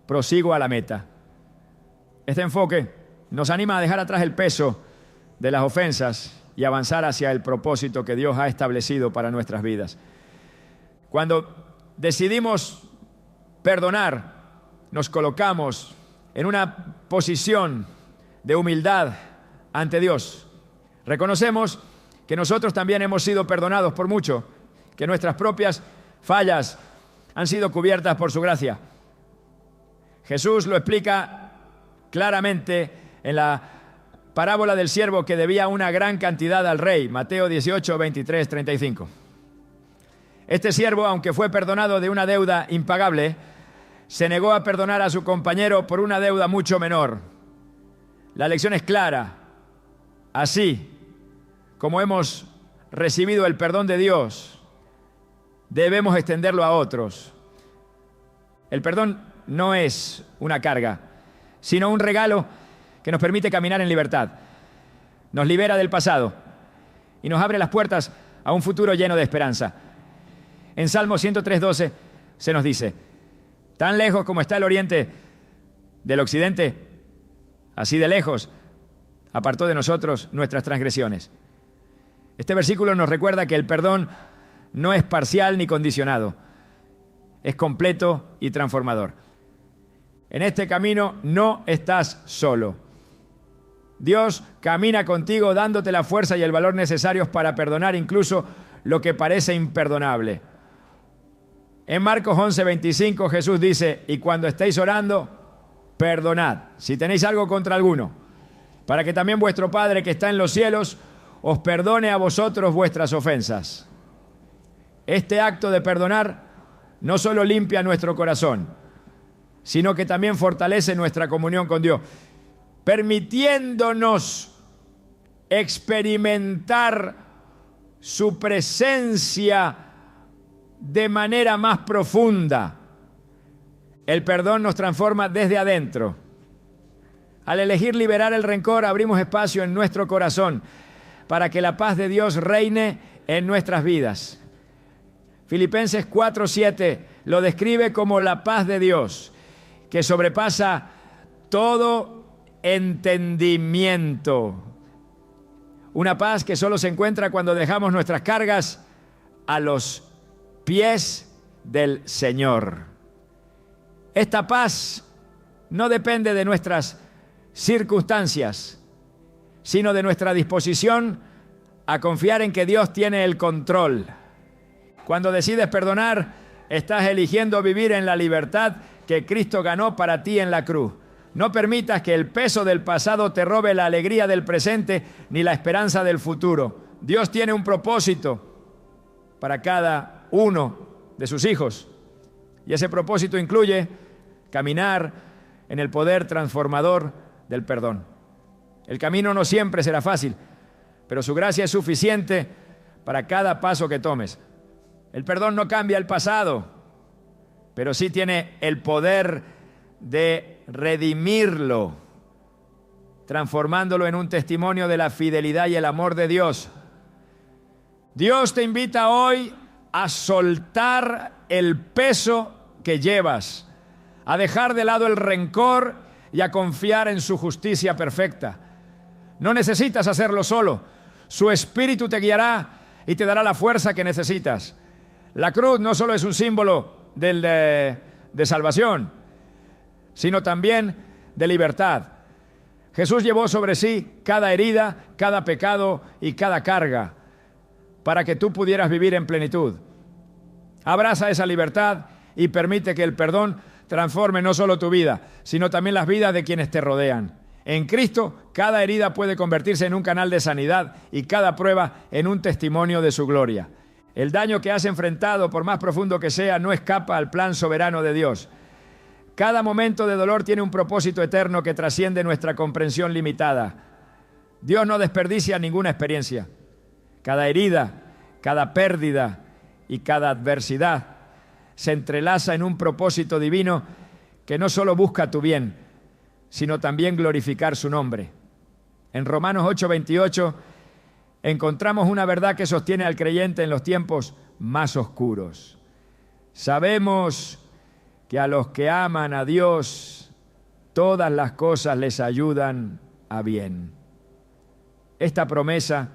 prosigo a la meta. Este enfoque nos anima a dejar atrás el peso de las ofensas y avanzar hacia el propósito que Dios ha establecido para nuestras vidas. Cuando decidimos perdonar, nos colocamos en una posición de humildad ante Dios. Reconocemos que nosotros también hemos sido perdonados por mucho, que nuestras propias fallas han sido cubiertas por su gracia. Jesús lo explica claramente en la parábola del siervo que debía una gran cantidad al rey, Mateo 18:23-35. Este siervo, aunque fue perdonado de una deuda impagable, se negó a perdonar a su compañero por una deuda mucho menor. La lección es clara. Así como hemos recibido el perdón de Dios, debemos extenderlo a otros. El perdón no es una carga, sino un regalo que nos permite caminar en libertad. Nos libera del pasado y nos abre las puertas a un futuro lleno de esperanza. En Salmo 103:12 se nos dice: tan lejos como está el oriente del occidente, así de lejos apartó de nosotros nuestras transgresiones. Este versículo nos recuerda que el perdón no es parcial ni condicionado, es completo y transformador. En este camino no estás solo. Dios camina contigo dándote la fuerza y el valor necesarios para perdonar incluso lo que parece imperdonable. En Marcos 11:25 Jesús dice: y cuando estéis orando, perdonad si tenéis algo contra alguno, para que también vuestro Padre que está en los cielos os perdone a vosotros vuestras ofensas. Este acto de perdonar no solo limpia nuestro corazón, sino que también fortalece nuestra comunión con Dios, permitiéndonos experimentar su presencia de manera más profunda. El perdón nos transforma desde adentro. Al elegir liberar el rencor, abrimos espacio en nuestro corazón para que la paz de Dios reine en nuestras vidas. Filipenses 4:7 lo describe como la paz de Dios, que sobrepasa todo entendimiento. Una paz que solo se encuentra cuando dejamos nuestras cargas a los pies del Señor. Esta paz no depende de nuestras circunstancias, sino de nuestra disposición a confiar en que Dios tiene el control. Cuando decides perdonar, estás eligiendo vivir en la libertad que Cristo ganó para ti en la cruz. No permitas que el peso del pasado te robe la alegría del presente ni la esperanza del futuro. Dios tiene un propósito para cada uno de sus hijos, y ese propósito incluye caminar en el poder transformador del perdón. El camino no siempre será fácil, pero su gracia es suficiente para cada paso que tomes. El perdón no cambia el pasado, pero sí tiene el poder de redimirlo, transformándolo en un testimonio de la fidelidad y el amor de Dios. Dios te invita hoy a soltar el peso que llevas, a dejar de lado el rencor y a confiar en su justicia perfecta. No necesitas hacerlo solo. Su Espíritu te guiará y te dará la fuerza que necesitas. La cruz no solo es un símbolo de salvación, sino también de libertad. Jesús llevó sobre sí cada herida, cada pecado y cada carga para que tú pudieras vivir en plenitud. Abraza esa libertad y permite que el perdón transforme no solo tu vida, sino también las vidas de quienes te rodean. En Cristo, cada herida puede convertirse en un canal de sanidad y cada prueba en un testimonio de su gloria. El daño que has enfrentado, por más profundo que sea, no escapa al plan soberano de Dios. Cada momento de dolor tiene un propósito eterno que trasciende nuestra comprensión limitada. Dios no desperdicia ninguna experiencia. Cada herida, cada pérdida y cada adversidad se entrelaza en un propósito divino que no solo busca tu bien, sino también glorificar su nombre. En Romanos 8:28 encontramos una verdad que sostiene al creyente en los tiempos más oscuros. Sabemos que a los que aman a Dios, todas las cosas les ayudan a bien. Esta promesa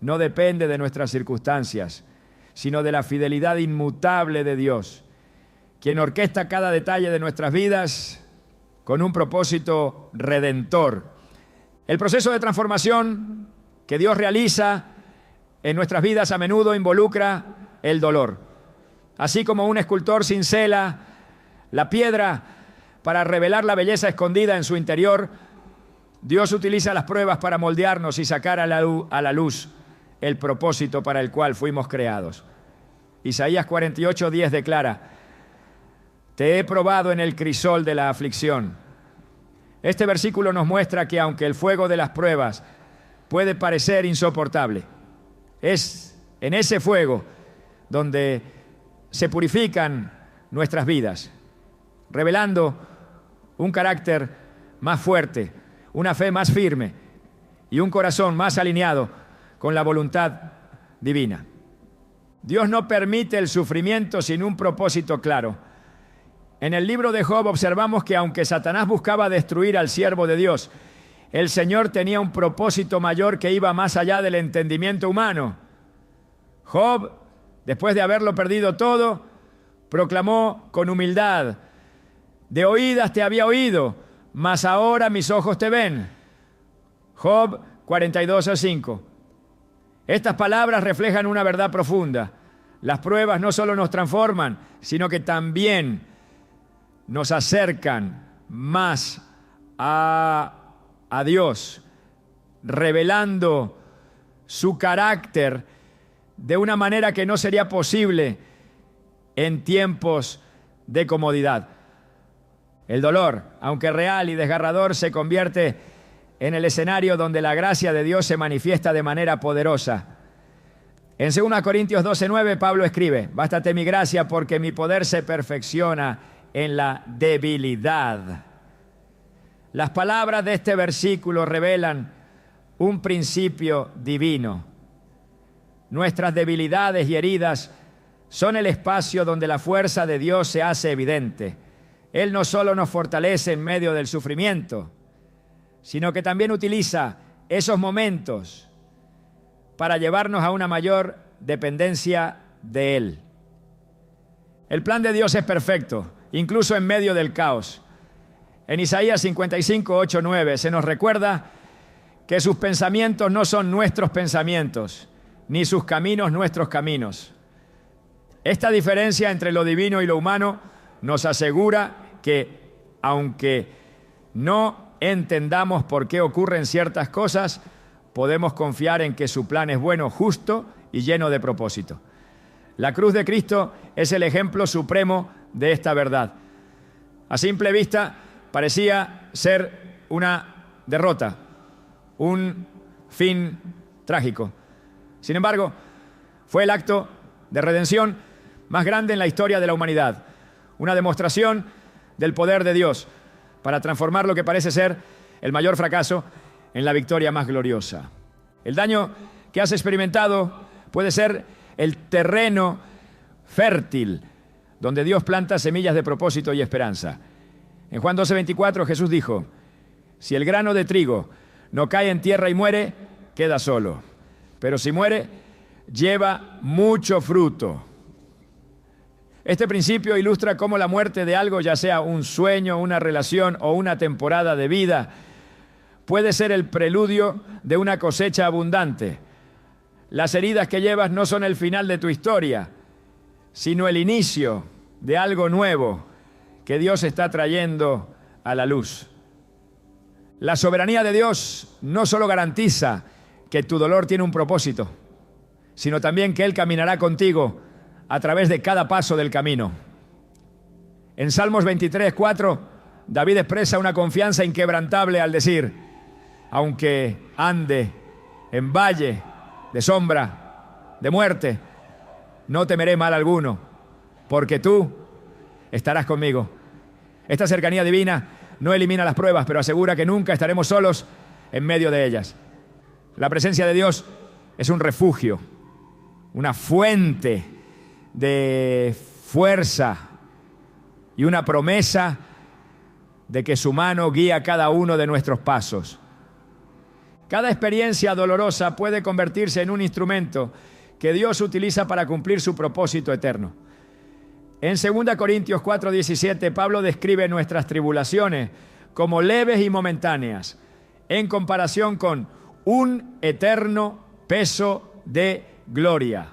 no depende de nuestras circunstancias, sino de la fidelidad inmutable de Dios, quien orquesta cada detalle de nuestras vidas con un propósito redentor. El proceso de transformación que Dios realiza en nuestras vidas a menudo involucra el dolor. Así como un escultor cincela la piedra para revelar la belleza escondida en su interior, Dios utiliza las pruebas para moldearnos y sacar a la luz el propósito para el cual fuimos creados. Isaías 48:10 declara: te he probado en el crisol de la aflicción. Este versículo nos muestra que aunque el fuego de las pruebas puede parecer insoportable, es en ese fuego donde se purifican nuestras vidas, revelando un carácter más fuerte, una fe más firme y un corazón más alineado con la voluntad divina. Dios no permite el sufrimiento sin un propósito claro. En el libro de Job observamos que aunque Satanás buscaba destruir al siervo de Dios, el Señor tenía un propósito mayor que iba más allá del entendimiento humano. Job, después de haberlo perdido todo, proclamó con humildad: de oídas te había oído, mas ahora mis ojos te ven. Job 42:5. Estas palabras reflejan una verdad profunda. Las pruebas no solo nos transforman, sino que también nos acercan más a Dios, revelando su carácter de una manera que no sería posible en tiempos de comodidad. El dolor, aunque real y desgarrador, se convierte en el escenario donde la gracia de Dios se manifiesta de manera poderosa. En 2 Corintios 12:9, Pablo escribe: bástate mi gracia porque mi poder se perfecciona en la debilidad. Las palabras de este versículo revelan un principio divino. Nuestras debilidades y heridas son el espacio donde la fuerza de Dios se hace evidente. Él no solo nos fortalece en medio del sufrimiento, sino que también utiliza esos momentos para llevarnos a una mayor dependencia de Él. El plan de Dios es perfecto, incluso en medio del caos. En Isaías 55:8-9 se nos recuerda que sus pensamientos no son nuestros pensamientos, ni sus caminos nuestros caminos. Esta diferencia entre lo divino y lo humano nos asegura que, aunque no entendamos por qué ocurren ciertas cosas, podemos confiar en que su plan es bueno, justo y lleno de propósito. La cruz de Cristo es el ejemplo supremo de esta verdad. A simple vista parecía ser una derrota, un fin trágico. Sin embargo, fue el acto de redención más grande en la historia de la humanidad, una demostración del poder de Dios para transformar lo que parece ser el mayor fracaso en la victoria más gloriosa. El daño que has experimentado puede ser el terreno fértil donde Dios planta semillas de propósito y esperanza. En Juan 12:24 Jesús dijo: si el grano de trigo no cae en tierra y muere, queda solo. Pero si muere, lleva mucho fruto. Este principio ilustra cómo la muerte de algo, ya sea un sueño, una relación o una temporada de vida, puede ser el preludio de una cosecha abundante. Las heridas que llevas no son el final de tu historia, sino el inicio de algo nuevo que Dios está trayendo a la luz. La soberanía de Dios no solo garantiza que tu dolor tiene un propósito, sino también que Él caminará contigo a través de cada paso del camino. En Salmos 23:4, David expresa una confianza inquebrantable al decir: aunque ande en valle de sombra, de muerte, no temeré mal alguno, porque tú estarás conmigo. Esta cercanía divina no elimina las pruebas, pero asegura que nunca estaremos solos en medio de ellas. La presencia de Dios es un refugio, una fuente de fuerza y una promesa de que su mano guía cada uno de nuestros pasos. Cada experiencia dolorosa puede convertirse en un instrumento que Dios utiliza para cumplir su propósito eterno. En 2 Corintios 4:17, Pablo describe nuestras tribulaciones como leves y momentáneas, en comparación con un eterno peso de gloria.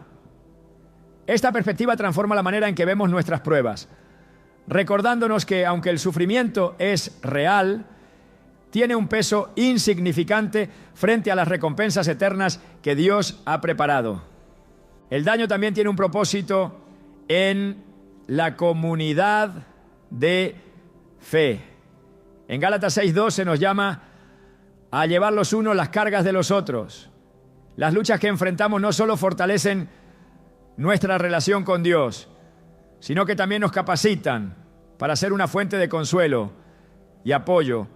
Esta perspectiva transforma la manera en que vemos nuestras pruebas, recordándonos que aunque el sufrimiento es real, tiene un peso insignificante frente a las recompensas eternas que Dios ha preparado. El daño también tiene un propósito en la comunidad de fe. En Gálatas 6:2 se nos llama a llevar los unos las cargas de los otros. Las luchas que enfrentamos no solo fortalecen nuestra relación con Dios, sino que también nos capacitan para ser una fuente de consuelo y apoyo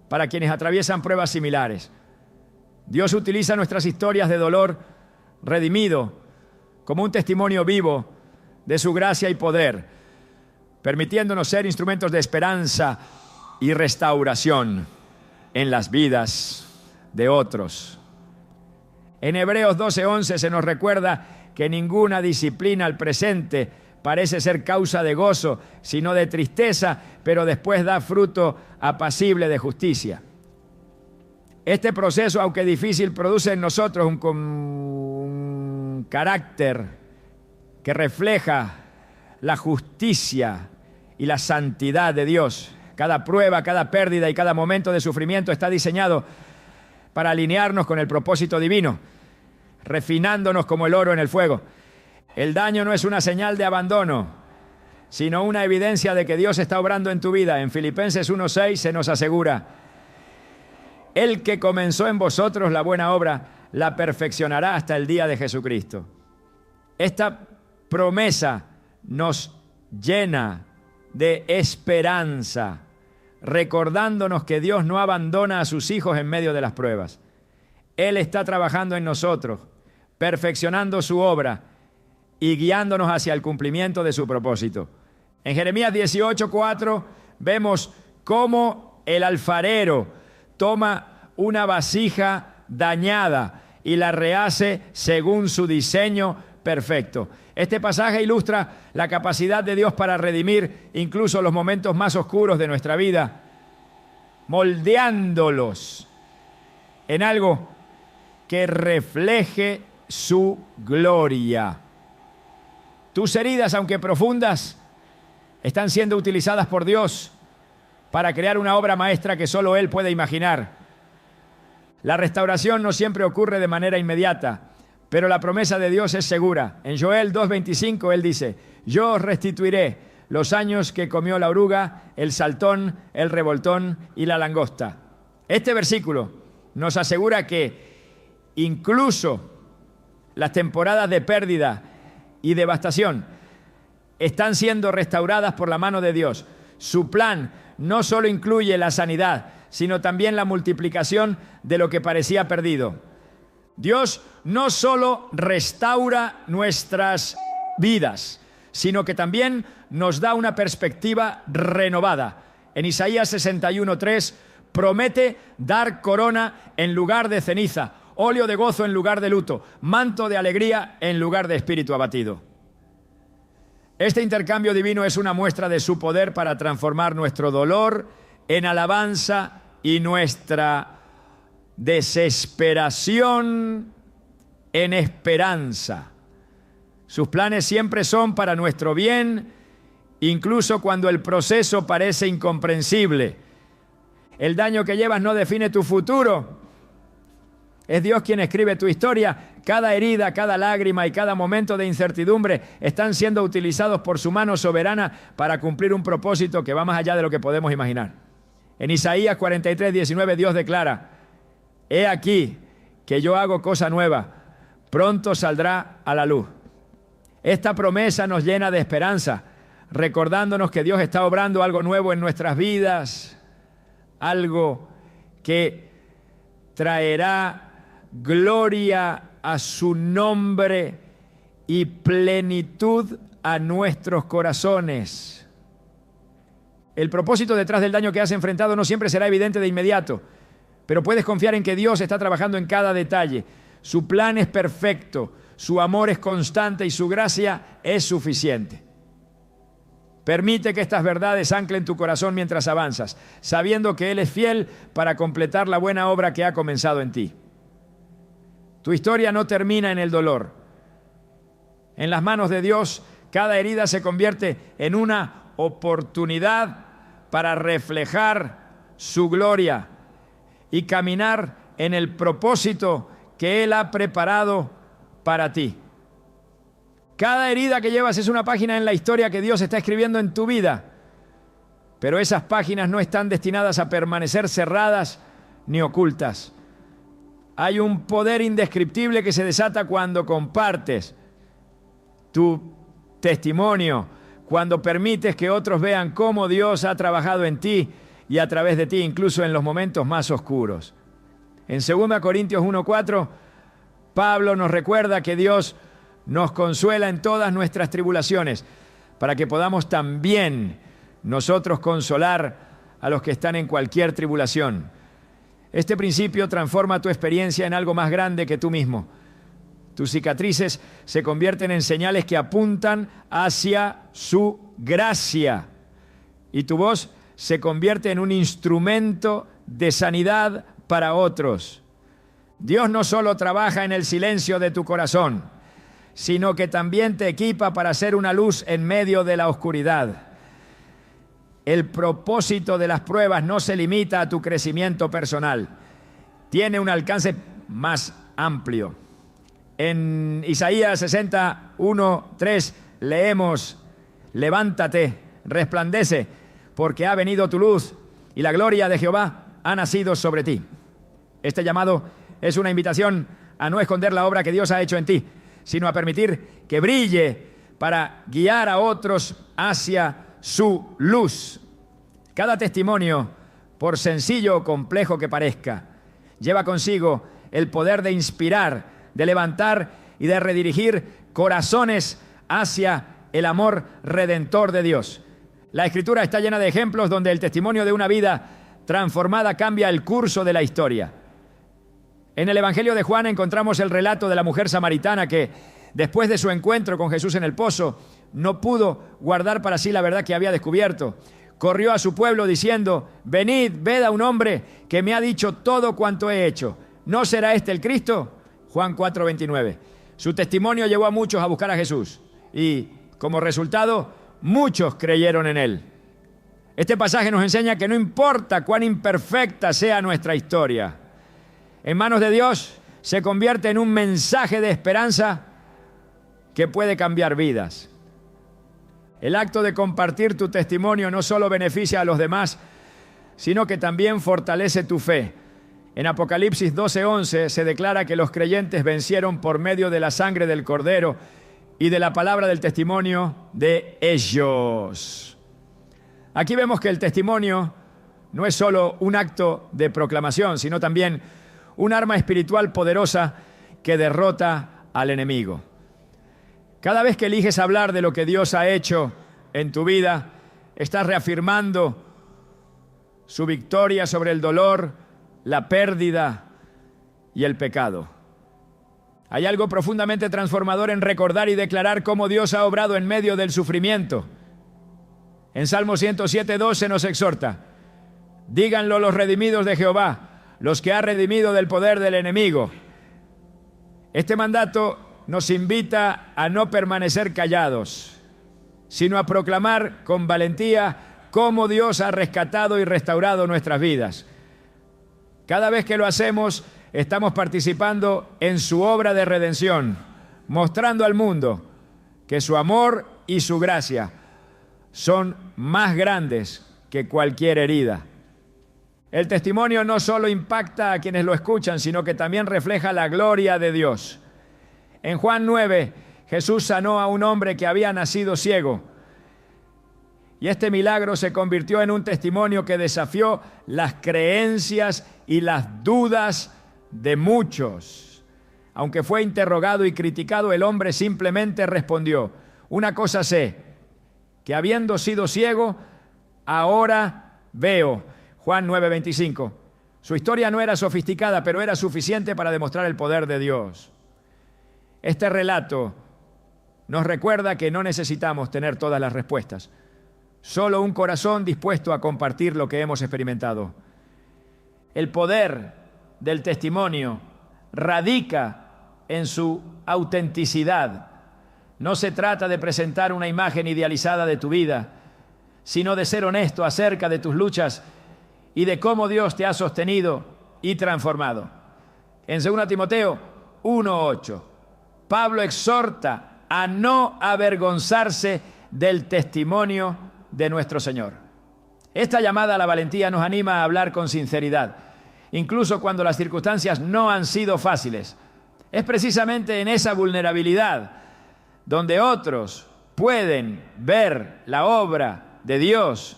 para quienes atraviesan pruebas similares. Dios utiliza nuestras historias de dolor redimido como un testimonio vivo de su gracia y poder, permitiéndonos ser instrumentos de esperanza y restauración en las vidas de otros. En Hebreos 12:11 se nos recuerda que ninguna disciplina al presente parece ser causa de gozo, sino de tristeza, pero después da fruto apacible de justicia. Este proceso, aunque difícil, produce en nosotros un carácter que refleja la justicia y la santidad de Dios. Cada prueba, cada pérdida y cada momento de sufrimiento está diseñado para alinearnos con el propósito divino, refinándonos como el oro en el fuego. El daño no es una señal de abandono, sino una evidencia de que Dios está obrando en tu vida. En Filipenses 1:6 se nos asegura: el que comenzó en vosotros la buena obra, la perfeccionará hasta el día de Jesucristo. Esta promesa nos llena de esperanza, recordándonos que Dios no abandona a sus hijos en medio de las pruebas. Él está trabajando en nosotros, perfeccionando su obra y guiándonos hacia el cumplimiento de su propósito. En Jeremías 18:4 vemos cómo el alfarero toma una vasija dañada y la rehace según su diseño perfecto. Este pasaje ilustra la capacidad de Dios para redimir incluso los momentos más oscuros de nuestra vida, moldeándolos en algo que refleje su gloria. Tus heridas, aunque profundas, están siendo utilizadas por Dios para crear una obra maestra que solo Él puede imaginar. La restauración no siempre ocurre de manera inmediata, pero la promesa de Dios es segura. En Joel 2:25 Él dice: yo os restituiré los años que comió la oruga, el saltón, el revoltón y la langosta. Este versículo nos asegura que incluso las temporadas de pérdida y devastación están siendo restauradas por la mano de Dios. Su plan no solo incluye la sanidad, sino también la multiplicación de lo que parecía perdido. Dios no solo restaura nuestras vidas, sino que también nos da una perspectiva renovada. En Isaías 61:3 promete dar corona en lugar de ceniza, óleo de gozo en lugar de luto, manto de alegría en lugar de espíritu abatido. Este intercambio divino es una muestra de su poder para transformar nuestro dolor en alabanza y nuestra desesperación en esperanza. Sus planes siempre son para nuestro bien, incluso cuando el proceso parece incomprensible. El daño que llevas no define tu futuro. Es Dios quien escribe tu historia. Cada herida, cada lágrima y cada momento de incertidumbre están siendo utilizados por su mano soberana para cumplir un propósito que va más allá de lo que podemos imaginar. En Isaías 43:19 Dios declara: he aquí que yo hago cosa nueva, pronto saldrá a la luz. Esta promesa nos llena de esperanza, recordándonos que Dios está obrando algo nuevo en nuestras vidas, algo que traerá gloria a su nombre y plenitud a nuestros corazones. El propósito detrás del daño que has enfrentado no siempre será evidente de inmediato, pero puedes confiar en que Dios está trabajando en cada detalle. Su plan es perfecto, su amor es constante y su gracia es suficiente. Permite que estas verdades anclen tu corazón mientras avanzas, sabiendo que Él es fiel para completar la buena obra que ha comenzado en ti. Tu historia no termina en el dolor. En las manos de Dios, cada herida se convierte en una oportunidad para reflejar su gloria y caminar en el propósito que Él ha preparado para ti. Cada herida que llevas es una página en la historia que Dios está escribiendo en tu vida, pero esas páginas no están destinadas a permanecer cerradas ni ocultas. Hay un poder indescriptible que se desata cuando compartes tu testimonio, cuando permites que otros vean cómo Dios ha trabajado en ti y a través de ti, incluso en los momentos más oscuros. En 2 Corintios 1:4, Pablo nos recuerda que Dios nos consuela en todas nuestras tribulaciones, para que podamos también nosotros consolar a los que están en cualquier tribulación. Este principio transforma tu experiencia en algo más grande que tú mismo. Tus cicatrices se convierten en señales que apuntan hacia su gracia, y tu voz se convierte en un instrumento de sanidad para otros. Dios no solo trabaja en el silencio de tu corazón, sino que también te equipa para ser una luz en medio de la oscuridad. El propósito de las pruebas no se limita a tu crecimiento personal, tiene un alcance más amplio. En Isaías 61:3 leemos: levántate, resplandece, porque ha venido tu luz y la gloria de Jehová ha nacido sobre ti. Este llamado es una invitación a no esconder la obra que Dios ha hecho en ti, sino a permitir que brille para guiar a otros hacia su luz. Cada testimonio, por sencillo o complejo que parezca, lleva consigo el poder de inspirar, de levantar y de redirigir corazones hacia el amor redentor de Dios. La Escritura está llena de ejemplos donde el testimonio de una vida transformada cambia el curso de la historia. En el Evangelio de Juan encontramos el relato de la mujer samaritana que, después de su encuentro con Jesús en el pozo, no pudo guardar para sí la verdad que había descubierto. Corrió a su pueblo diciendo: venid, ved a un hombre que me ha dicho todo cuanto he hecho. ¿No será este el Cristo? Juan 4:29. Su testimonio llevó a muchos a buscar a Jesús y, como resultado, muchos creyeron en él. Este pasaje nos enseña que no importa cuán imperfecta sea nuestra historia, en manos de Dios se convierte en un mensaje de esperanza que puede cambiar vidas. El acto de compartir tu testimonio no solo beneficia a los demás, sino que también fortalece tu fe. En Apocalipsis 12:11 se declara que los creyentes vencieron por medio de la sangre del Cordero y de la palabra del testimonio de ellos. Aquí vemos que el testimonio no es solo un acto de proclamación, sino también un arma espiritual poderosa que derrota al enemigo. Cada vez que eliges hablar de lo que Dios ha hecho en tu vida, estás reafirmando su victoria sobre el dolor, la pérdida y el pecado. Hay algo profundamente transformador en recordar y declarar cómo Dios ha obrado en medio del sufrimiento. En Salmo 107:2 se nos exhorta: díganlo los redimidos de Jehová, los que ha redimido del poder del enemigo. Este mandato nos invita a no permanecer callados, sino a proclamar con valentía cómo Dios ha rescatado y restaurado nuestras vidas. Cada vez que lo hacemos, estamos participando en su obra de redención, mostrando al mundo que su amor y su gracia son más grandes que cualquier herida. El testimonio no solo impacta a quienes lo escuchan, sino que también refleja la gloria de Dios. En Juan 9, Jesús sanó a un hombre que había nacido ciego. Y este milagro se convirtió en un testimonio que desafió las creencias y las dudas de muchos. Aunque fue interrogado y criticado, el hombre simplemente respondió: una cosa sé, que habiendo sido ciego, ahora veo. Juan 9:25. Su historia no era sofisticada, pero era suficiente para demostrar el poder de Dios. Este relato nos recuerda que no necesitamos tener todas las respuestas, solo un corazón dispuesto a compartir lo que hemos experimentado. El poder del testimonio radica en su autenticidad. No se trata de presentar una imagen idealizada de tu vida, sino de ser honesto acerca de tus luchas y de cómo Dios te ha sostenido y transformado. En 2 Timoteo 1:8, Pablo exhorta a no avergonzarse del testimonio de nuestro Señor. Esta llamada a la valentía nos anima a hablar con sinceridad, incluso cuando las circunstancias no han sido fáciles. Es precisamente en esa vulnerabilidad donde otros pueden ver la obra de Dios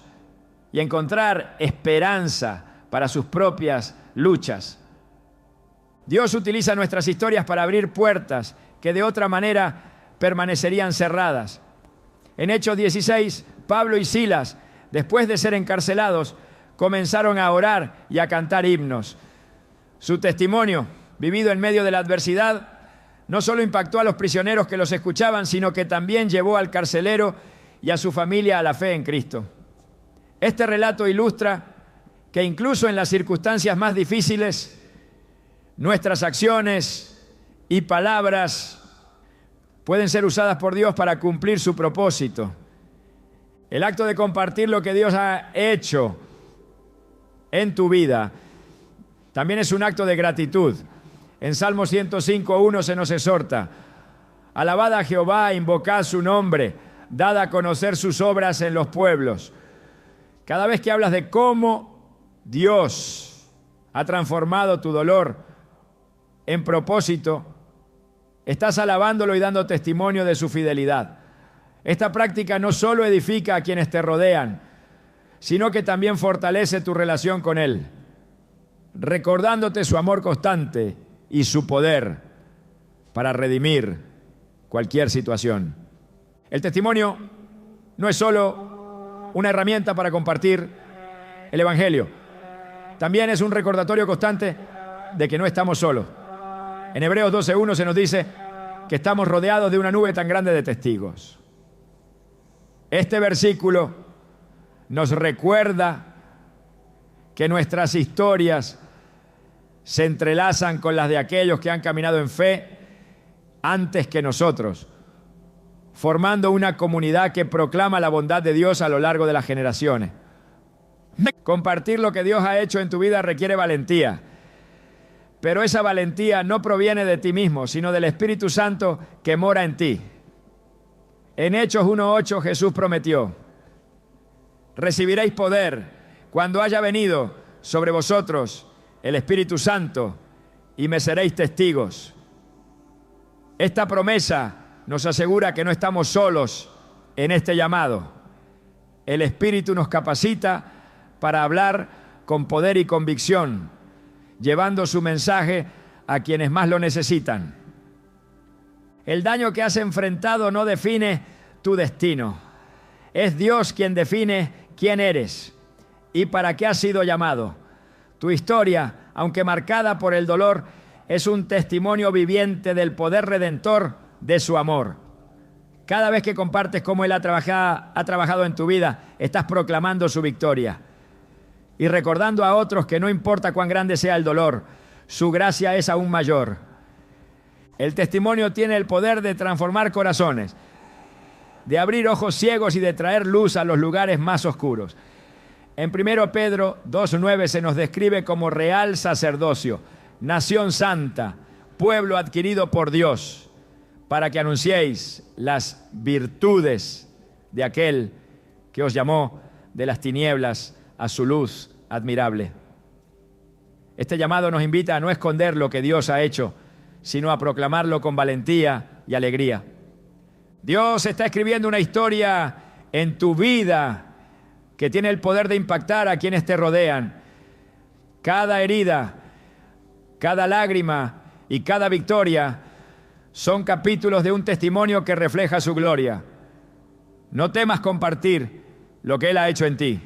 y encontrar esperanza para sus propias luchas. Dios utiliza nuestras historias para abrir puertas que de otra manera permanecerían cerradas. En Hechos 16, Pablo y Silas, después de ser encarcelados, comenzaron a orar y a cantar himnos. Su testimonio, vivido en medio de la adversidad, no solo impactó a los prisioneros que los escuchaban, sino que también llevó al carcelero y a su familia a la fe en Cristo. Este relato ilustra que incluso en las circunstancias más difíciles, nuestras acciones y palabras pueden ser usadas por Dios para cumplir su propósito. El acto de compartir lo que Dios ha hecho en tu vida también es un acto de gratitud. En Salmo 105:1 se nos exhorta: alabad a Jehová, invocad su nombre, dad a conocer sus obras en los pueblos. Cada vez que hablas de cómo Dios ha transformado tu dolor en propósito, estás alabándolo y dando testimonio de su fidelidad. Esta práctica no solo edifica a quienes te rodean, sino que también fortalece tu relación con Él, recordándote su amor constante y su poder para redimir cualquier situación. El testimonio no es solo una herramienta para compartir el Evangelio, también es un recordatorio constante de que no estamos solos. En Hebreos 12:1 se nos dice que estamos rodeados de una nube tan grande de testigos. Este versículo nos recuerda que nuestras historias se entrelazan con las de aquellos que han caminado en fe antes que nosotros, formando una comunidad que proclama la bondad de Dios a lo largo de las generaciones. Compartir lo que Dios ha hecho en tu vida requiere valentía, pero esa valentía no proviene de ti mismo, sino del Espíritu Santo que mora en ti. En Hechos 1:8 Jesús prometió: recibiréis poder cuando haya venido sobre vosotros el Espíritu Santo y me seréis testigos. Esta promesa nos asegura que no estamos solos en este llamado. El Espíritu nos capacita para hablar con poder y convicción, llevando su mensaje a quienes más lo necesitan. El daño que has enfrentado no define tu destino. Es Dios quien define quién eres y para qué has sido llamado. Tu historia, aunque marcada por el dolor, es un testimonio viviente del poder redentor de su amor. Cada vez que compartes cómo Él ha trabajado en tu vida, estás proclamando su victoria. y recordando a otros que no importa cuán grande sea el dolor, su gracia es aún mayor. El testimonio tiene el poder de transformar corazones, de abrir ojos ciegos y de traer luz a los lugares más oscuros. En 1 Pedro 2:9 se nos describe como real sacerdocio, nación santa, pueblo adquirido por Dios, para que anunciéis las virtudes de aquel que os llamó de las tinieblas a su luz admirable. Este llamado nos invita a no esconder lo que Dios ha hecho, sino a proclamarlo con valentía y alegría. Dios está escribiendo una historia en tu vida que tiene el poder de impactar a quienes te rodean. Cada herida, cada lágrima y cada victoria son capítulos de un testimonio que refleja su gloria. No temas compartir lo que Él ha hecho en ti.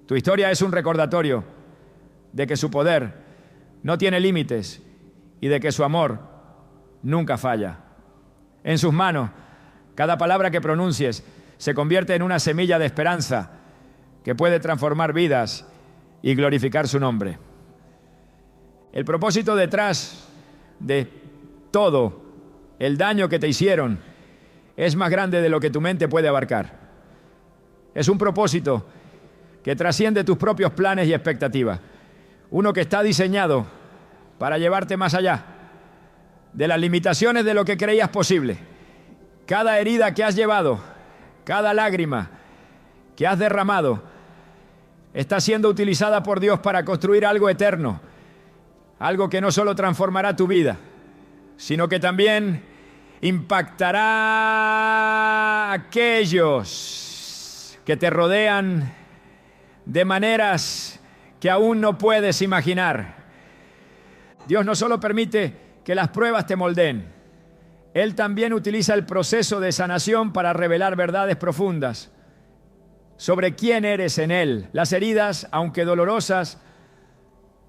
Tu historia es un recordatorio de que su poder no tiene límites y de que su amor nunca falla. En sus manos, cada palabra que pronuncies se convierte en una semilla de esperanza que puede transformar vidas y glorificar su nombre. El propósito detrás de todo el daño que te hicieron es más grande de lo que tu mente puede abarcar. Es un propósito que trasciende tus propios planes y expectativas. Uno que está diseñado para llevarte más allá de las limitaciones de lo que creías posible. Cada herida que has llevado, cada lágrima que has derramado, está siendo utilizada por Dios para construir algo eterno, algo que no solo transformará tu vida, sino que también impactará a aquellos que te rodean de maneras que aún no puedes imaginar. Dios no solo permite que las pruebas te moldeen, Él también utiliza el proceso de sanación para revelar verdades profundas sobre quién eres en Él. Las heridas, aunque dolorosas,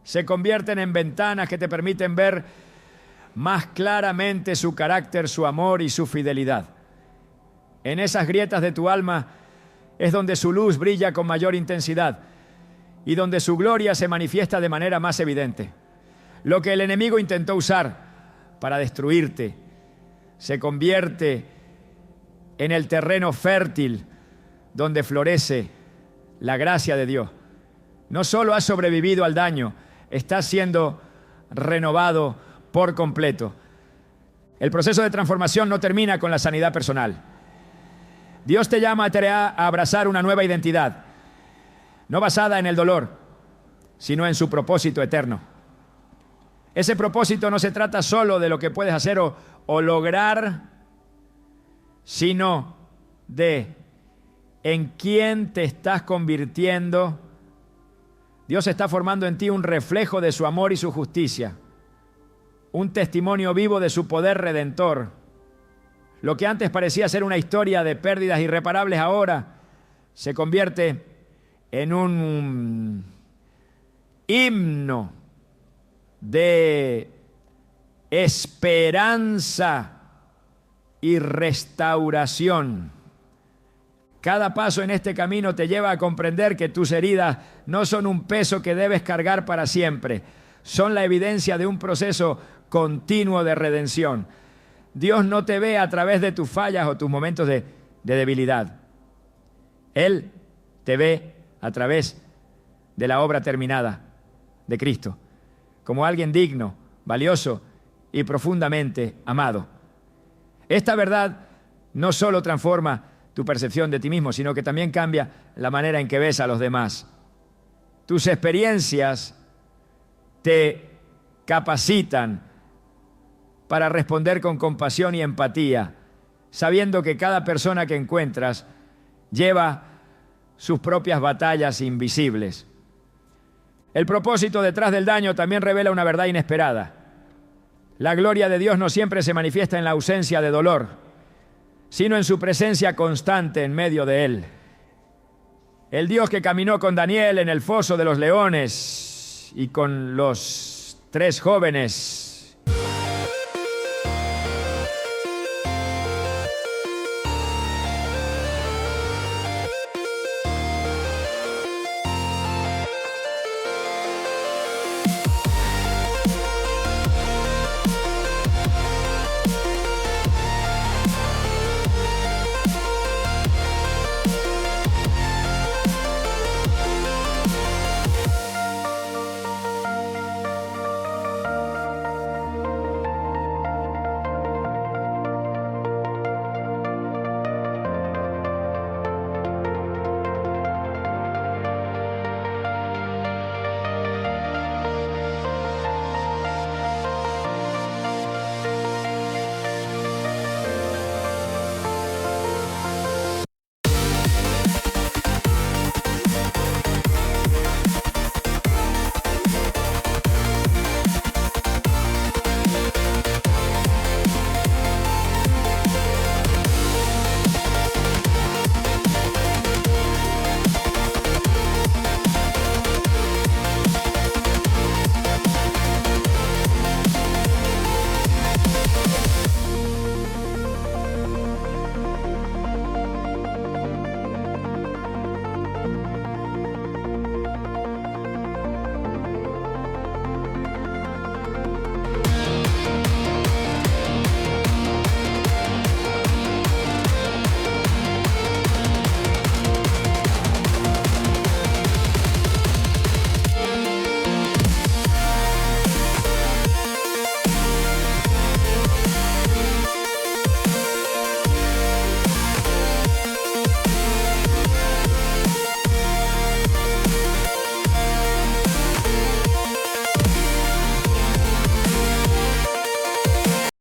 se convierten en ventanas que te permiten ver más claramente su carácter, su amor y su fidelidad. En esas grietas de tu alma es donde su luz brilla con mayor intensidad y donde su gloria se manifiesta de manera más evidente. Lo que el enemigo intentó usar para destruirte se convierte en el terreno fértil donde florece la gracia de Dios. No solo has sobrevivido al daño, estás siendo renovado por completo. El proceso de transformación no termina con la sanidad personal. Dios te llama a abrazar una nueva identidad, no basada en el dolor, sino en su propósito eterno. Ese propósito no se trata solo de lo que puedes hacer o lograr, sino de en quién te estás convirtiendo. Dios está formando en ti un reflejo de su amor y su justicia, un testimonio vivo de su poder redentor. Lo que antes parecía ser una historia de pérdidas irreparables ahora se convierte en un himno de esperanza y restauración. Cada paso en este camino te lleva a comprender que tus heridas no son un peso que debes cargar para siempre, son la evidencia de un proceso continuo de redención. Dios no te ve a través de tus fallas o tus momentos de debilidad. Él te ve a través de la obra terminada de Cristo, como alguien digno, valioso y profundamente amado. Esta verdad no solo transforma tu percepción de ti mismo, sino que también cambia la manera en que ves a los demás. Tus experiencias te capacitan para responder con compasión y empatía, sabiendo que cada persona que encuentras lleva sus propias batallas invisibles. El propósito detrás del daño también revela una verdad inesperada. La gloria de Dios no siempre se manifiesta en la ausencia de dolor, sino en su presencia constante en medio de él. El Dios que caminó con Daniel en el foso de los leones y con los 3 jóvenes